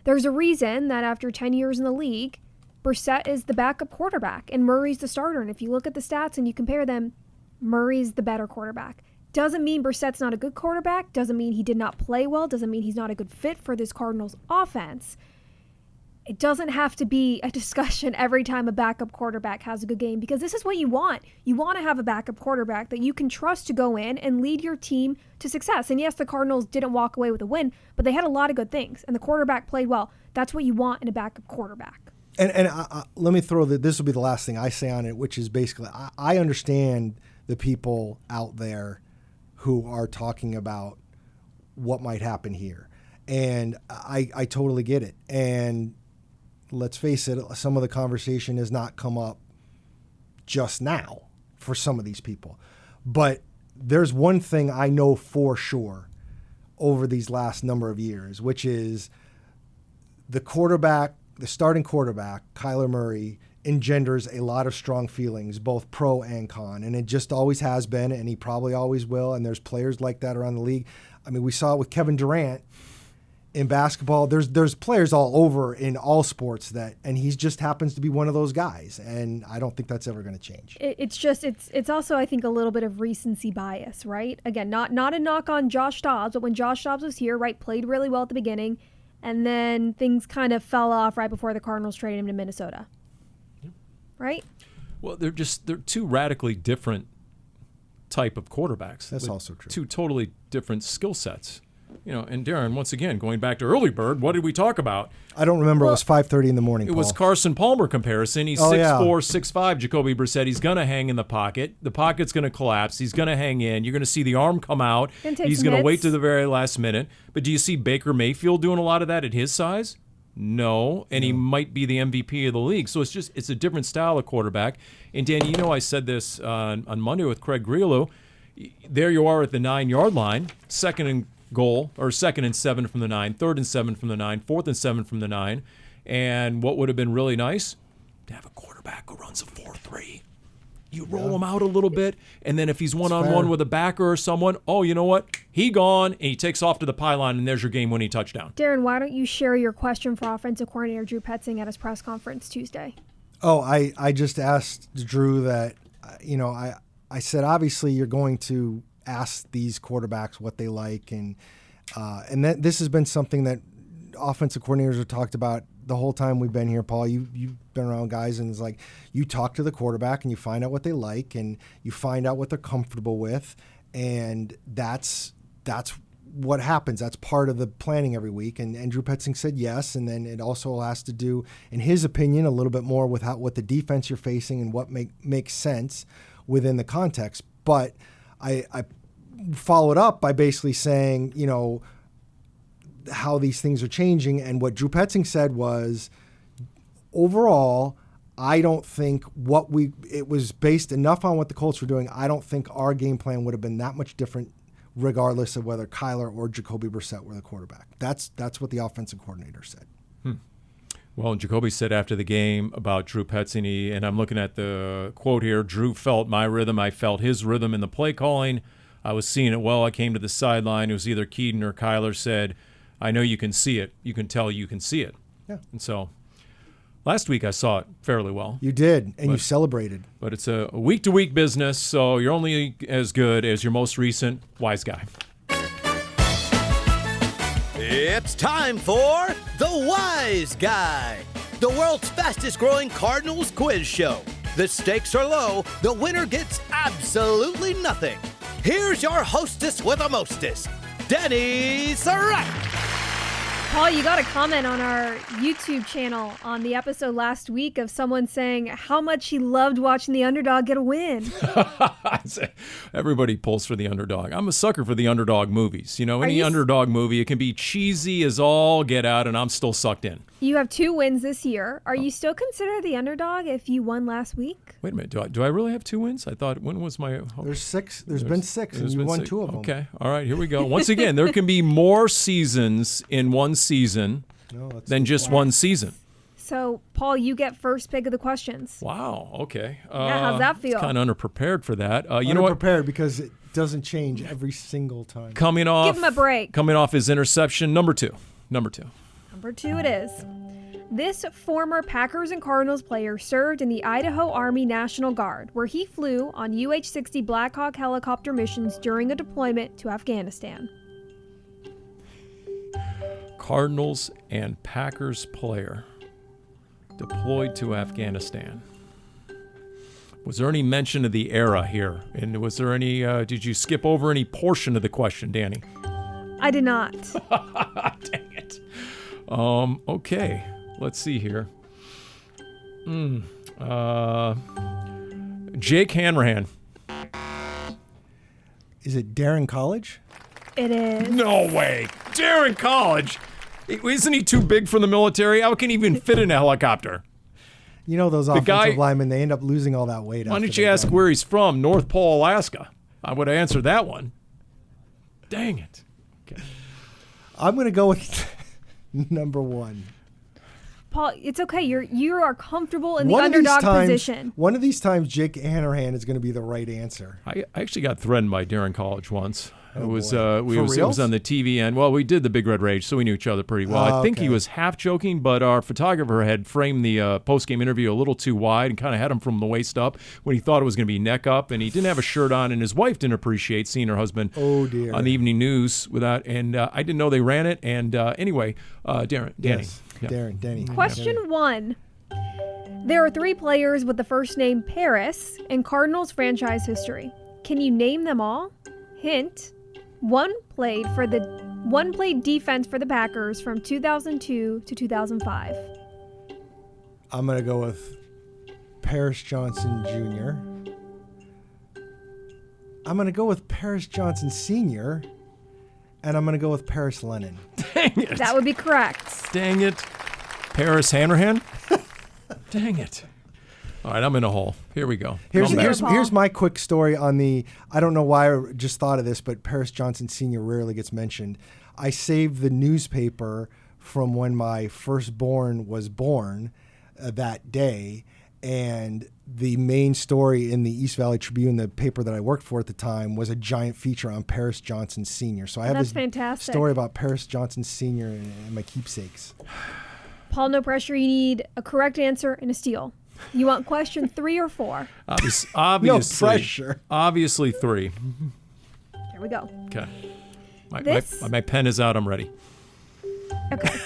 There's a reason that after 10 years in the league, Brissett is the backup quarterback and Murray's the starter. And if you look at the stats and you compare them, Murray's the better quarterback. Doesn't mean Brissett's not a good quarterback. Doesn't mean he did not play well. Doesn't mean he's not a good fit for this Cardinals offense. It doesn't have to be a discussion every time a backup quarterback has a good game, because this is what you want. You want to have a backup quarterback that you can trust to go in and lead your team to success. And yes, the Cardinals didn't walk away with a win, but they had a lot of good things, and the quarterback played well. That's what you want in a backup quarterback. And let me throw this will be the last thing I say on it, which is basically I understand the people out there who are talking about what might happen here. And I totally get it. And let's face it, some of the conversation has not come up just now for some of these people. But there's one thing I know for sure over these last number of years, which is the starting quarterback, Kyler Murray, engenders a lot of strong feelings, both pro and con. And it just always has been, and he probably always will. And there's players like that around the league. I mean, we saw it with Kevin Durant in basketball. There's players all over in all sports and he just happens to be one of those guys. And I don't think that's ever going to change. It's also, I think, a little bit of recency bias, right? Again, not a knock on Josh Dobbs, but when Josh Dobbs was here, right, played really well at the beginning, and then things kind of fell off right before the Cardinals traded him to Minnesota. Right? Well, they're two radically different type of quarterbacks. That's also true. Two totally different skill sets. And Darren, once again, going back to early bird, what did we talk about? I don't remember. It was 5:30 in the morning, Paul. It was Carson Palmer comparison. He's 6'4", 6'5", Jacoby Brissett. He's going to hang in the pocket. The pocket's going to collapse. He's going to hang in. You're going to see the arm come out. He's going to wait to the very last minute. But do you see Baker Mayfield doing a lot of that at his size? No, and he might be the MVP of the league. So it's a different style of quarterback. And Dani, I said this on Monday with Craig Grillo. There you are at the 9-yard line, second and goal, or 2nd and 7 from the 9, 3rd and 7 from the 9, 4th and 7 from the 9. And what would have been really nice? To have a quarterback who runs a 4-3. You roll him out a little bit, and then if he's one-on-one with a backer or someone, you know what? He gone, and he takes off to the pylon, and there's your game-winning touchdown. Darren, why don't you share your question for offensive coordinator Drew Petzing at his press conference Tuesday? I just asked Drew that, I said, obviously you're going to ask these quarterbacks what they like, and that this has been something that offensive coordinators have talked about the whole time we've been here, Paul. You've been around guys, and it's like you talk to the quarterback and you find out what they like and you find out what they're comfortable with, and that's what happens. That's part of the planning every week. And Drew Petzing said yes, and then it also has to do, in his opinion, a little bit more with what the defense you're facing and what makes sense within the context. But I followed up by basically saying, how these things are changing. And what Drew Petzing said was, overall, I don't think it was based enough on what the Colts were doing. I don't think our game plan would have been that much different regardless of whether Kyler or Jacoby Brissett were the quarterback. That's what the offensive coordinator said. Well, Jacoby said after the game about Drew Petzing, and I'm looking at the quote here, Drew felt my rhythm. I felt his rhythm in the play calling. I was seeing it well. I came to the sideline. It was either Keaton or Kyler said, I know you can see it. You can tell you can see it. Yeah. And so last week I saw it fairly well. You did, and you celebrated. But it's a week-to-week business, so you're only as good as your most recent wise guy. It's time for The Wise Guy, the world's fastest-growing Cardinals quiz show. The stakes are low. The winner gets absolutely nothing. Here's your hostess with the mostest, Dani Sureck. Paul, you got a comment on our YouTube channel on the episode last week of someone saying how much he loved watching the underdog get a win. Everybody pulls for the underdog. I'm a sucker for the underdog movies. Any underdog movie, it can be cheesy as all get out, and I'm still sucked in. You have 2 wins this year. Are you still considered the underdog if you won last week? Wait a minute. Do I really have 2 wins? I thought, when was my... There's 6. There's been 6, and you won 2 of them. Okay. All right. Here we go. Once again, there can be more seasons in one season than just one season. So, Paul, you get first pick of the questions. Wow. Okay. Yeah, how's that feel? Kind of underprepared for that. You know what? Underprepared because it doesn't change every single time. Coming off. Give him a break. Coming off his interception, number two. Number 2 it is. This former Packers and Cardinals player served in the Idaho Army National Guard, where he flew on UH-60 Black Hawk helicopter missions during a deployment to Afghanistan. Cardinals and Packers player deployed to Afghanistan. Was there any mention of the era here? And was there any, did you skip over any portion of the question, Dani? I did not. Dang it. Okay. Let's see here. Jake Hanrahan. Is it Darren College? It is. No way. Darren College. Isn't he too big for the military? How can he even fit in a helicopter? You know those offensive linemen, they end up losing all that weight. Why don't you ask where he's from? North Pole, Alaska. I would have answered that one. Dang it. Okay. I'm going to go with number 1. Paul, it's okay. You are comfortable in the underdog position. One of these times, Jake Hanrahan is going to be the right answer. I actually got threatened by Darren College once. Oh, it was boy. it was on the TV end. Well, we did the Big Red Rage, so we knew each other pretty well. I think he was half joking, but our photographer had framed the post-game interview a little too wide and kind of had him from the waist up when he thought it was going to be neck up, and he didn't have a shirt on, and his wife didn't appreciate seeing her husband on the evening news without. And I didn't know they ran it. And anyway, Dani. Yes. Yeah. Dani. Question 1. There are 3 players with the first name Paris in Cardinals franchise history. Can you name them all? Hint: one played defense for the Packers from 2002 to 2005. I'm going to go with Paris Johnson Jr. I'm going to go with Paris Johnson Sr. And I'm going to go with Paris Lennon. Dang it. That would be correct. Dang it. Paris Hanrahan? Dang it. All right, I'm in a hole. Here we go. Here's my quick story on the, I don't know why I just thought of this, but Paris Johnson Sr. rarely gets mentioned. I saved the newspaper from when my firstborn was born that day, and the main story in the East Valley Tribune, the paper that I worked for at the time, was a giant feature on Paris Johnson Sr. So I have this fantastic story about Paris Johnson Sr. and my keepsakes. Paul, no pressure. You need a correct answer and a steal. You want question 3 or 4? Obviously, no pressure. Obviously 3. Here we go. Okay. My pen is out. I'm ready. Okay.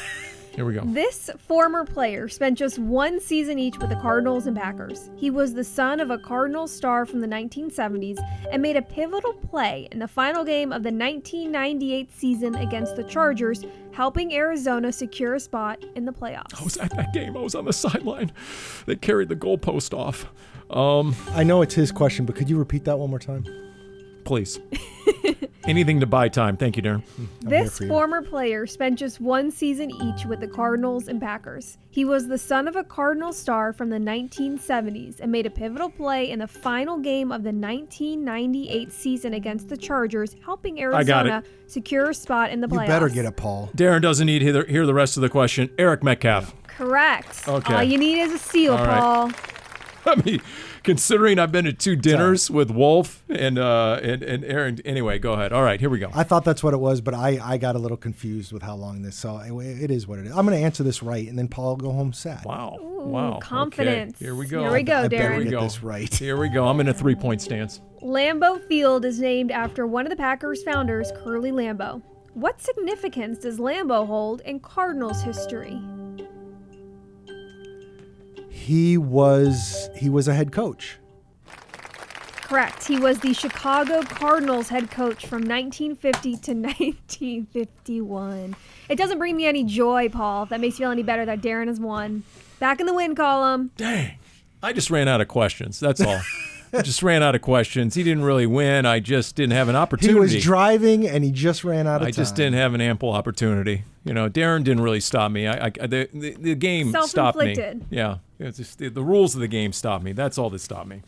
Here we go. This former player spent just 1 season each with the Cardinals and Packers. He was the son of a Cardinals star from the 1970s and made a pivotal play in the final game of the 1998 season against the Chargers, helping Arizona secure a spot in the playoffs. I was at that game. I was on the sideline. They carried the goalpost off. I know it's his question, but could you repeat that one more time? Please. Anything to buy time. Thank you, Darren. This former player spent just 1 season each with the Cardinals and Packers. He was the son of a Cardinals star from the 1970s and made a pivotal play in the final game of the 1998 season against the Chargers, helping Arizona secure a spot in the playoffs. You better get it, Paul. Darren doesn't need to hear the rest of the question. Eric Metcalf. Correct. Okay. All you need is a seal, All right. Paul. I mean, considering I've been to 2 dinners with Wolf and Aaron. Anyway, go ahead. All right, here we go. I thought that's what it was, but I got a little confused with how long this. So it is what it is. I'm going to answer this right, and then Paul will go home sad. Wow. Ooh, Wow. Confidence. Okay. Here we go. Here we go, I Darren. better Here we get go. this right. Here we go. I'm in a 3-point stance. Lambeau Field is named after one of the Packers founders, Curly Lambeau. What significance does Lambeau hold in Cardinals history? He was a head coach. Correct. He was the Chicago Cardinals head coach from 1950 to 1951. It doesn't bring me any joy, Paul, if that makes you feel any better that Darren has won. Back in the win column. Dang. I just ran out of questions. That's all. I just ran out of questions. He didn't really win. I just didn't have an opportunity. He was driving, and he just ran out of time. I just didn't have an ample opportunity. You know, Darren didn't really stop me. The game stopped me. Self-inflicted. Yeah. It's just, the rules of the game stopped me. That's all that stopped me.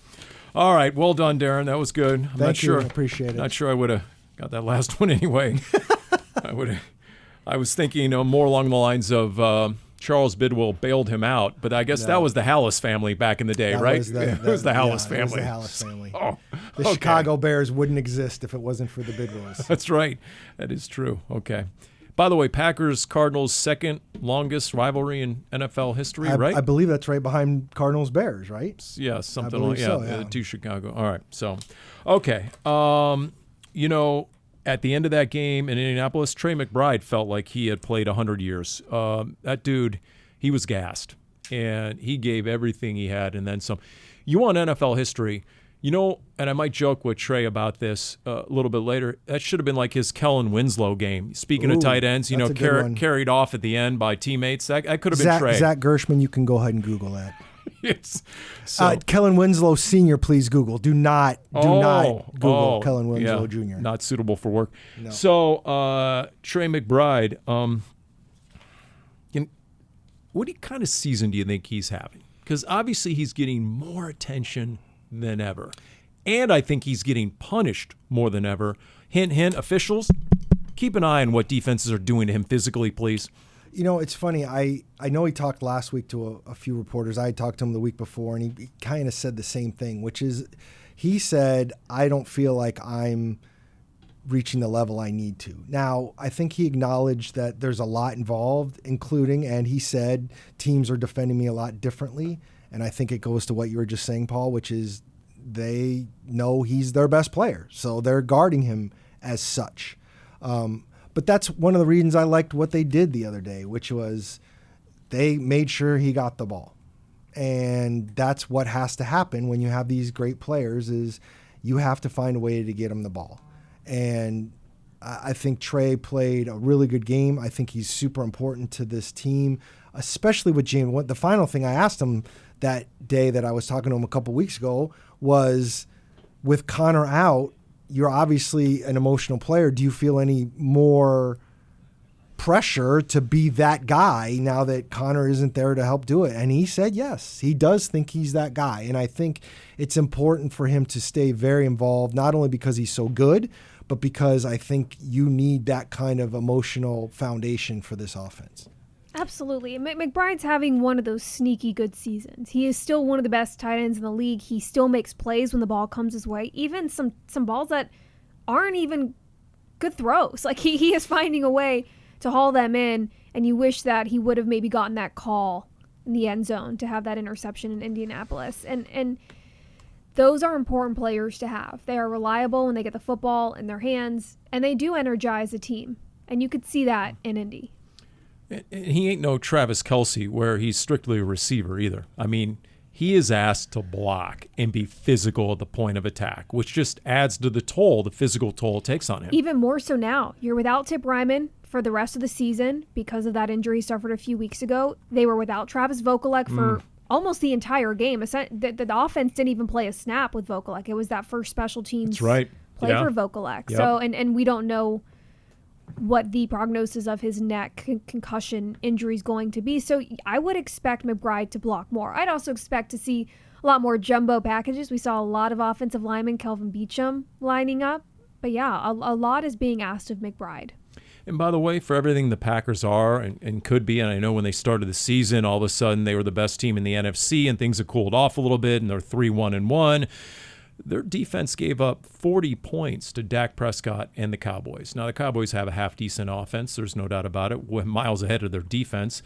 All right. Well done, Darren. That was good. I'm Thank you. I appreciate it. Not sure I would have got that last one anyway. I was thinking more along the lines of Charles Bidwell bailed him out, but I guess that was the Hallis family back in the day, right? It was the Hallis family. It was the Hallis family. The Chicago Bears wouldn't exist if it wasn't for the Bidwells. That's right. That is true. Okay. By the way, Packers-Cardinals' second longest rivalry in NFL history, right? I believe that's right behind Cardinals-Bears, right? Yeah, something like to Chicago. All right. So, okay. At the end of that game in Indianapolis, Trey McBride felt like he had played 100 years. That dude, he was gassed, and he gave everything he had and then some. You want NFL history, and I might joke with Trey about this a little bit later. That should have been like his Kellen Winslow game. Speaking of tight ends, carried off at the end by teammates. That could have been Trey. Zach Gershman, you can go ahead and Google that. Kellen Winslow Sr., please Google. Do not Google Kellen Winslow Jr. Not suitable for work. No. So Trey McBride, what kind of season do you think he's having? Because obviously he's getting more attention than ever. And I think he's getting punished more than ever. Hint, hint, officials, keep an eye on what defenses are doing to him physically, please. It's funny. I know he talked last week to a few reporters. I had talked to him the week before, and he kind of said the same thing, which is he said, I don't feel like I'm reaching the level I need to. Now, I think he acknowledged that there's a lot involved, including, and he said, teams are defending me a lot differently. And I think it goes to what you were just saying, Paul, which is they know he's their best player. So they're guarding him as such. But that's one of the reasons I liked what they did the other day, which was they made sure he got the ball. And that's what has to happen when you have these great players is you have to find a way to get them the ball. And I think Trey played a really good game. I think he's super important to this team, especially with James. The final thing I asked him that day that I was talking to him a couple weeks ago was, with Connor out, you're obviously an emotional player. Do you feel any more pressure to be that guy now that Connor isn't there to help do it? And he said yes. He does think he's that guy. And I think it's important for him to stay very involved, not only because he's so good, but because I think you need that kind of emotional foundation for this offense. Absolutely. McBride's having one of those sneaky good seasons. He is still one of the best tight ends in the league. He still makes plays when the ball comes his way, even some balls that aren't even good throws. Like he is finding a way to haul them in, and you wish that he would have maybe gotten that call in the end zone to have that interception in Indianapolis. And those are important players to have. They are reliable when they get the football in their hands, and they do energize a team. And you could see that in Indy. And he ain't no Travis Kelce where he's strictly a receiver either. I mean, he is asked to block and be physical at the point of attack, which just adds to the physical toll it takes on him. Even more so now. You're without Tip Ryman for the rest of the season because of that injury he suffered a few weeks ago. They were without Travis Vokolek for almost the entire game. The offense didn't even play a snap with Vokolek. It was that first special teams play for Vokolek. Yep. So, and we don't know what the prognosis of his neck concussion injury is going to be. So I would expect McBride to block more. I'd also expect to see a lot more jumbo packages. We saw a lot of offensive linemen, Kelvin Beachum, lining up. But yeah, a lot is being asked of McBride. And by the way, for everything the Packers are and could be, and I know when they started the season, all of a sudden they were the best team in the NFC and things have cooled off a little bit and they're 3-1-1. Their defense gave up 40 points to Dak Prescott and the Cowboys. Now, the Cowboys have a half-decent offense. There's no doubt about it. We're miles ahead of their defense.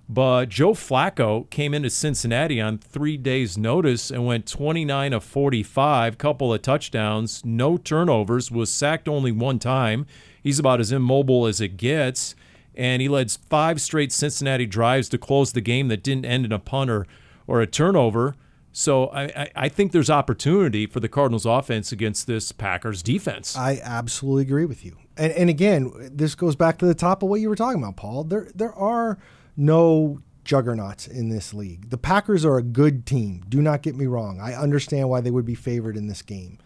But Joe Flacco came into Cincinnati on 3 days' notice and went 29 of 45, couple of touchdowns, no turnovers, was sacked only one time. He's about as immobile as it gets. And he led 5 straight Cincinnati drives to close the game that didn't end in a punt or a turnover. So I think there's opportunity for the Cardinals offense against this Packers defense. I absolutely agree with you. And again, this goes back to the top of what you were talking about, Paul. There are no juggernauts in this league. The Packers are a good team. Do not get me wrong. I understand why they would be favored in this game.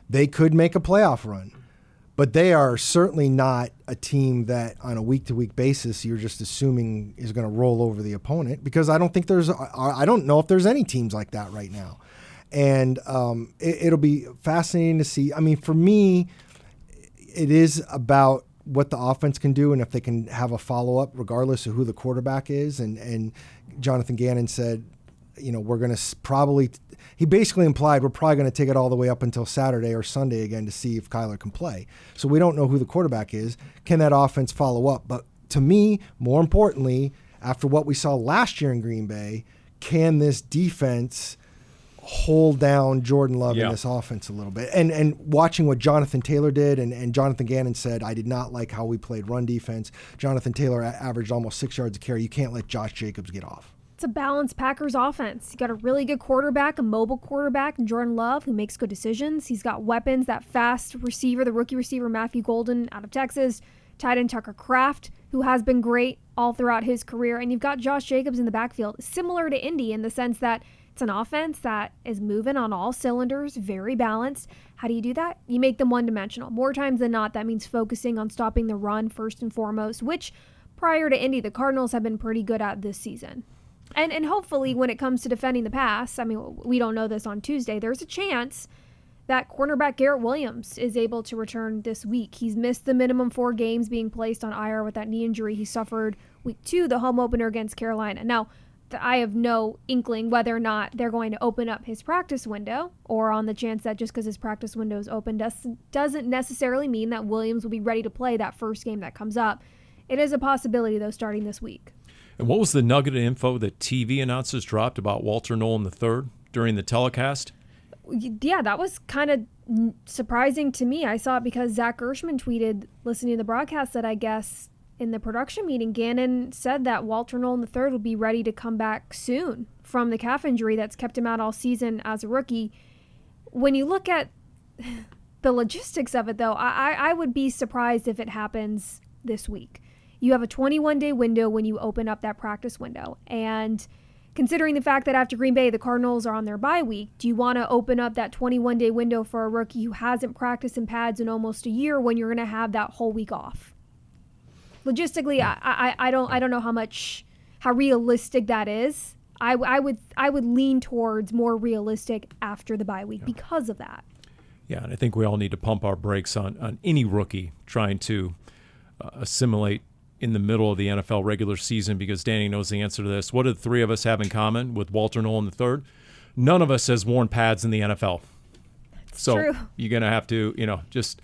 They could make a playoff run. But they are certainly not a team that on a week-to-week basis you're just assuming is going to roll over the opponent, because I don't know if there's any teams like that right now. And it'll be fascinating to see. I mean, for me, it is about what the offense can do and if they can have a follow-up regardless of who the quarterback is. And Jonathan Gannon said, we're going to probably – he basically implied we're probably going to take it all the way up until Saturday or Sunday again to see if Kyler can play. So we don't know who the quarterback is. Can that offense follow up? But to me, more importantly, after what we saw last year in Green Bay, can this defense – hold down Jordan Love in this offense a little bit? And watching what Jonathan Taylor did, and Jonathan Gannon said, I did not like how we played run defense. Jonathan Taylor averaged almost 6 yards a carry. You can't let Josh Jacobs get off. It's a balanced Packers offense. You got a really good quarterback, a mobile quarterback, and Jordan Love, who makes good decisions. He's got weapons, that fast receiver, the rookie receiver Matthew Golden out of Texas, tight end Tucker Kraft, who has been great all throughout his career. And you've got Josh Jacobs in the backfield, similar to Indy in the sense that it's an offense that is moving on all cylinders, very balanced. How do you do that? You make them one-dimensional. More times than not, that means focusing on stopping the run first and foremost, which prior to Indy, the Cardinals have been pretty good at this season. And hopefully when it comes to defending the pass, I mean, we don't know this on Tuesday, there's a chance that cornerback Garrett Williams is able to return this week. He's missed the minimum 4 games, being placed on IR with that knee injury he suffered week 2, the home opener against Carolina. Now, I have no inkling whether or not they're going to open up his practice window, or on the chance that just because his practice window is open doesn't necessarily mean that Williams will be ready to play that first game that comes up. It is a possibility, though, starting this week. And what was the nugget of info that TV announcers dropped about Walter Nolan III during the telecast? Yeah, that was kind of surprising to me. I saw it because Zach Gershman tweeted, listening to the broadcast, that I guess in the production meeting, Gannon said that Walter Nolan III would be ready to come back soon from the calf injury that's kept him out all season as a rookie. When you look at the logistics of it, though, I would be surprised if it happens this week. You have a 21-day window when you open up that practice window. And considering the fact that after Green Bay, the Cardinals are on their bye week, do you want to open up that 21-day window for a rookie who hasn't practiced in pads in almost a year when you're going to have that whole week off? Logistically, I don't know how realistic that is. I would lean towards more realistic after the bye week because of that. Yeah, and I think we all need to pump our brakes on any rookie trying to assimilate in the middle of the NFL regular season, because Dani knows the answer to this. What do the three of us have in common with Walter Nolan III? None of us has worn pads in the NFL. So true. You're going to have to, just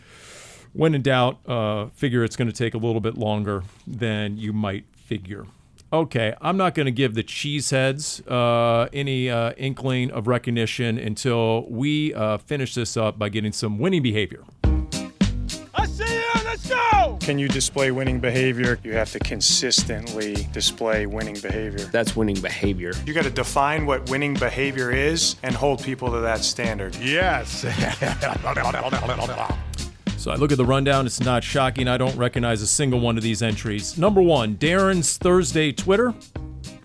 when in doubt, figure it's going to take a little bit longer than you might figure. Okay, I'm not going to give the cheeseheads any inkling of recognition until we finish this up by getting some winning behavior. I see you on the show! Can you display winning behavior? You have to consistently display winning behavior. That's winning behavior. You got to define what winning behavior is and hold people to that standard. Yes. So I look at the rundown. It's not shocking. I don't recognize a single one of these entries. Number 1, Darren's Thursday Twitter.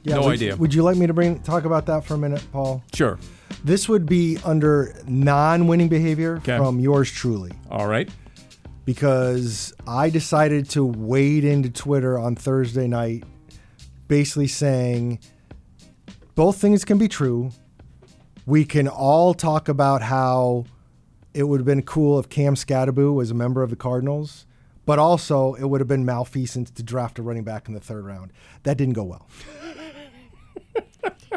Yeah, no idea. Would you like me to talk about that for a minute, Paul? Sure. This would be under non-winning behavior from yours truly. All right. Because I decided to wade into Twitter on Thursday night, basically saying both things can be true. We can all talk about how it would have been cool if Cam Scatterbo was a member of the Cardinals, but also it would have been malfeasance to draft a running back in the 3rd round. That didn't go well.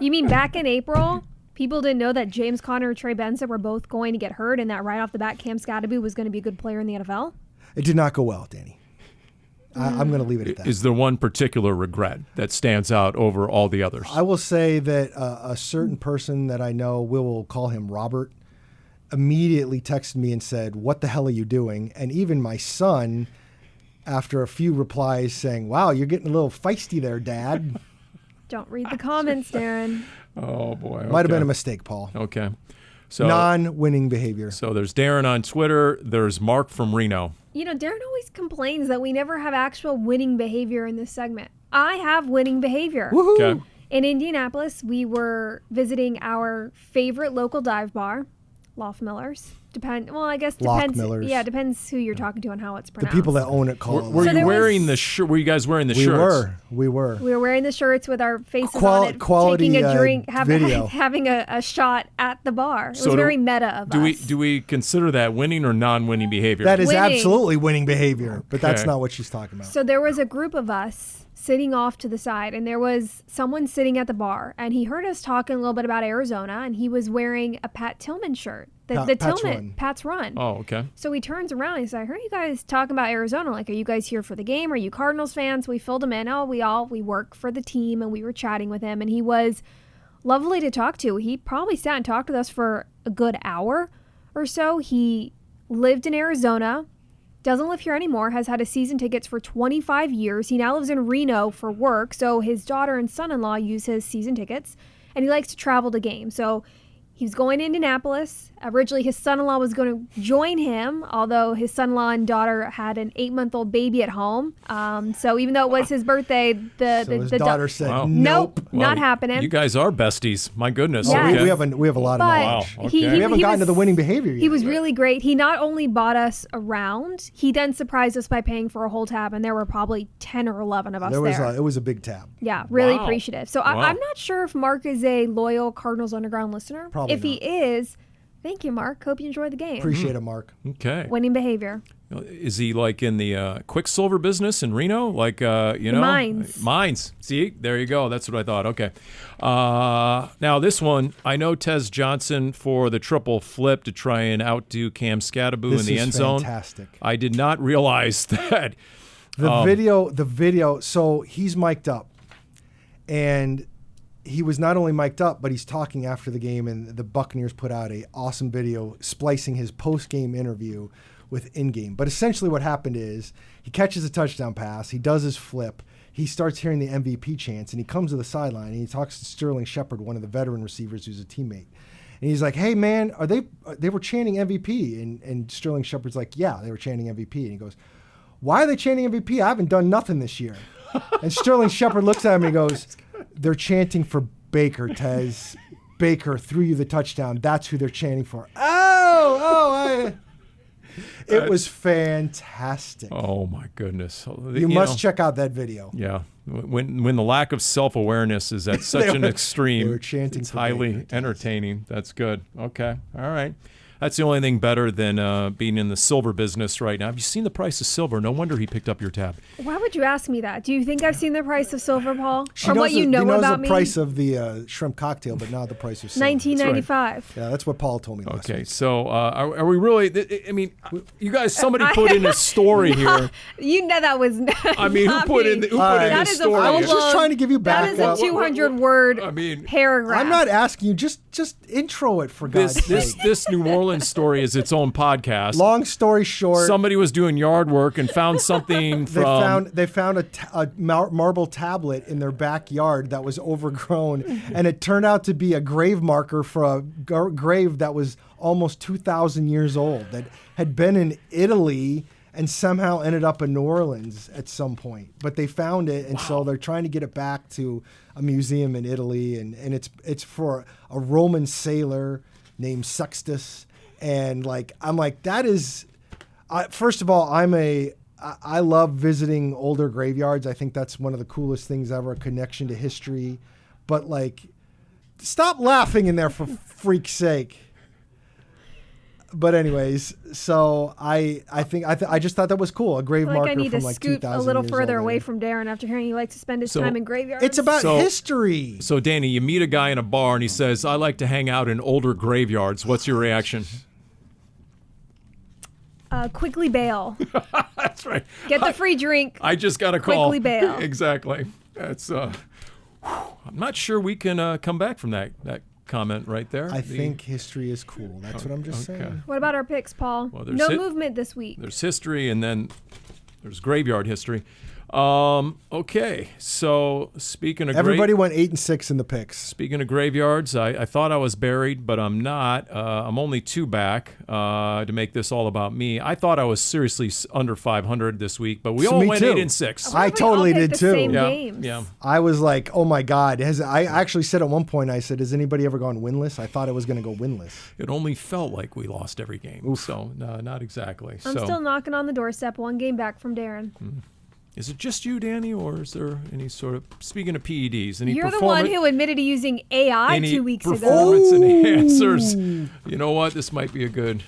You mean back in April, people didn't know that James Conner and Trey Benson were both going to get hurt, and that right off the bat, Cam Scatterbo was going to be a good player in the NFL? It did not go well, Dani. I'm going to leave it at that. Is there one particular regret that stands out over all the others? I will say that a certain person that I know, we'll call him Robert, immediately texted me and said, "What the hell are you doing?" And even my son, after a few replies saying, "Wow, you're getting a little feisty there, Dad." Don't read the comments, Darren. Oh, boy. Okay. Might have been a mistake, Paul. Okay. So non-winning behavior. So there's Darren on Twitter. There's Mark from Reno. Darren always complains that we never have actual winning behavior in this segment. I have winning behavior. Woohoo! Okay. In Indianapolis, we were visiting our favorite local dive bar, Loft Miller's. depend. Well, I guess Lock depends. Millers. Yeah, depends who you're talking to and how it's The pronounced. people that own it call Were it. you wearing was- the shirt? Were you guys wearing the We shirts? We were. We were wearing the shirts with our faces Qual- on it, quality, taking a drink, video. having a shot at the bar. It So was very meta of us. Do we consider that winning or non-winning behavior? That is Winning. absolutely winning behavior, but that's Okay. not what she's talking about. So there was a group of us sitting off to the side, and there was someone sitting at the bar, and he heard us talking a little bit about Arizona, and he was wearing a Pat Tillman shirt. The Pat's Tillman, Run. Pat's Run. Oh, okay. So he turns around and he's like, I heard you guys talking about Arizona. Like, are you guys here for the game? Are you Cardinals fans? We filled him in. Oh, we work for the team, and we were chatting with him, and he was lovely to talk to. He probably sat and talked with us for a good hour or so. He lived in Arizona, doesn't live here anymore, has had a season tickets for 25 years. He now lives in Reno for work, so his daughter and son-in-law use his season tickets, and he likes to travel to games. So he was going to Indianapolis. Originally, his son-in-law was going to join him, although his son-in-law and daughter had an 8-month-old baby at home. So even though it was his birthday, His daughter said, Wow. "Nope." Nope, not happening. You guys are besties. My goodness. Yes. Okay. We have a lot of But knowledge. Wow, okay. We haven't gotten to was- the winning behavior yet. He was really great. He not only bought us around, he then surprised us by paying for a whole tab, and there were probably 10 or 11 of us there. It was a big tab. Yeah, really Wow. appreciative. So Wow. I'm not sure if Mark is a loyal Cardinals Underground listener. Probably if he is, thank you, Mark. Hope you enjoyed the game. Appreciate it, Mark. Okay. Winning behavior. Is he like in the Quicksilver business in Reno? Like, Mines. Mines. See, there you go. That's what I thought. Okay. Now this one, I know Tez Johnson for the triple flip to try and outdo Cam Scattaboo This in the is end zone. fantastic. I did not realize that. The video. So he's mic'd up, and he was not only mic'd up, but he's talking after the game. And the Buccaneers put out a awesome video splicing his post-game interview with in-game. But essentially, what happened is he catches a touchdown pass. He does his flip. He starts hearing the MVP chants, and he comes to the sideline and he talks to Sterling Shepard, one of the veteran receivers who's a teammate. And he's like, "Hey man, they were chanting MVP?" And Sterling Shepard's like, "Yeah, they were chanting MVP." And he goes, "Why are they chanting MVP? I haven't done nothing this year." And Sterling Shepard looks at him and he goes, "They're chanting for Baker, Tez. Baker threw you the touchdown. That's who they're chanting for." It was fantastic. Oh my goodness. You must check out that video. Yeah. When the lack of self-awareness is at such an extreme, they were chanting it's for highly Baker. entertaining. That's good. Okay. All right. That's the only thing better than being in the silver business right now. Have you seen the price of silver? No wonder he picked up your tab. Why would you ask me that? Do you think I've seen the price of silver, Paul? She From knows what you the, know he knows about the me? price of the shrimp cocktail, but not the price of silver. 1995. Yeah, that's what Paul told me last Okay, week. so are we really? I mean, you guys. Somebody put in a story here. You know that was. I mean, who put in the That is a story? I was just full-blown- trying to give you That is a backup. 200-word I mean, paragraph. I'm not asking you. Just intro it for God's this sake. this New Orleans story is its own podcast. Long story short, Somebody was doing yard work and found something from. they found a marble tablet in their backyard that was overgrown, and it turned out to be a grave marker for a grave that was almost 2,000 years old that had been in Italy and somehow ended up in New Orleans at some point. But they found it, and so they're trying to get it back to a museum in Italy, and it's for a Roman sailor named Sextus. And I'm like, that is, first of all, I love visiting older graveyards. I think that's one of the coolest things ever, a connection to history. But stop laughing in there for freak's sake. But anyways, so I just thought that was cool. A grave I feel like marker I need from to 2,000 scoot a little years further old. away from Darren after hearing he likes to spend his So- time in graveyards. It's about So- history. So, Dani, you meet a guy in a bar and he says, "I like to hang out in older graveyards." What's your reaction? Quickly bail. That's right. Get the free drink. I just got a call. Quickly bail. Exactly. That's. I'm not sure we can come back from that comment right there. I think history is cool. That's what I'm just saying. What about our picks, Paul? Well, there's No movement this week. There's history, and then there's graveyard history. Okay, so speaking of Everybody went 8-6 in the picks. Speaking of graveyards, I thought I was buried, but I'm not. I'm only 2 back to make this all about me. I thought I was seriously under 500 this week, but we all went too. 8-6. I totally did too. Same Yeah, games. yeah. I was like, oh my God. I actually said at one point, I said, has anybody ever gone winless? I thought it was going to go winless. It only felt like we lost every game, so no, not exactly. I'm so, still knocking on the doorstep, 1 game back from Darren. is it just you, Dani, or is there any sort of, speaking of PEDs, any You're the one who admitted to using AI any 2 weeks ago. performance enhancers? You know what? This might be a good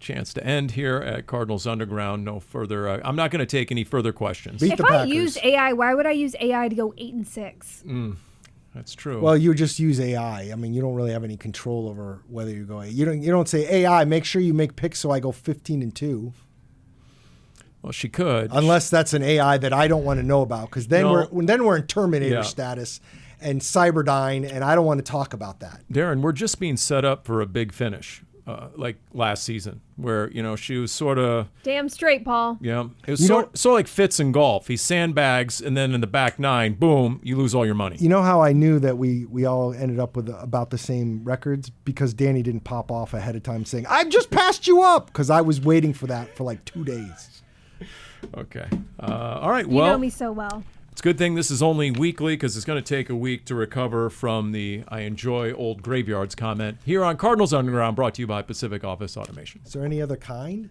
chance to end here at Cardinals Underground. No further. I'm not going to take any further questions. Beat If the I Packers. used AI, why would I use AI to go 8-6? That's true. Well, you just use AI. I mean, you don't really have any control over whether you go. You don't say AI. Make sure you make picks so I go 15-2. Well, she could. Unless that's an AI that I don't want to know about, because then No. we're in Terminator Yeah. status and Cyberdyne, and I don't want to talk about that. Darren, we're just being set up for a big finish, like last season, where she was sort of. Damn straight, Paul. Yeah, it was You sort know- of like Fitz in golf. He sandbags, and then in the back 9, boom, you lose all your money. You know how I knew that we all ended up with about the same records? Because Dani didn't pop off ahead of time saying, I've just passed you up, because I was waiting for that for like 2 days. Okay. All right. You Well, know me so well. it's a good thing this is only weekly because it's going to take a week to recover from the "I enjoy old graveyards" comment here on Cardinals Underground, brought to you by Pacific Office Automation. Is there any other kind?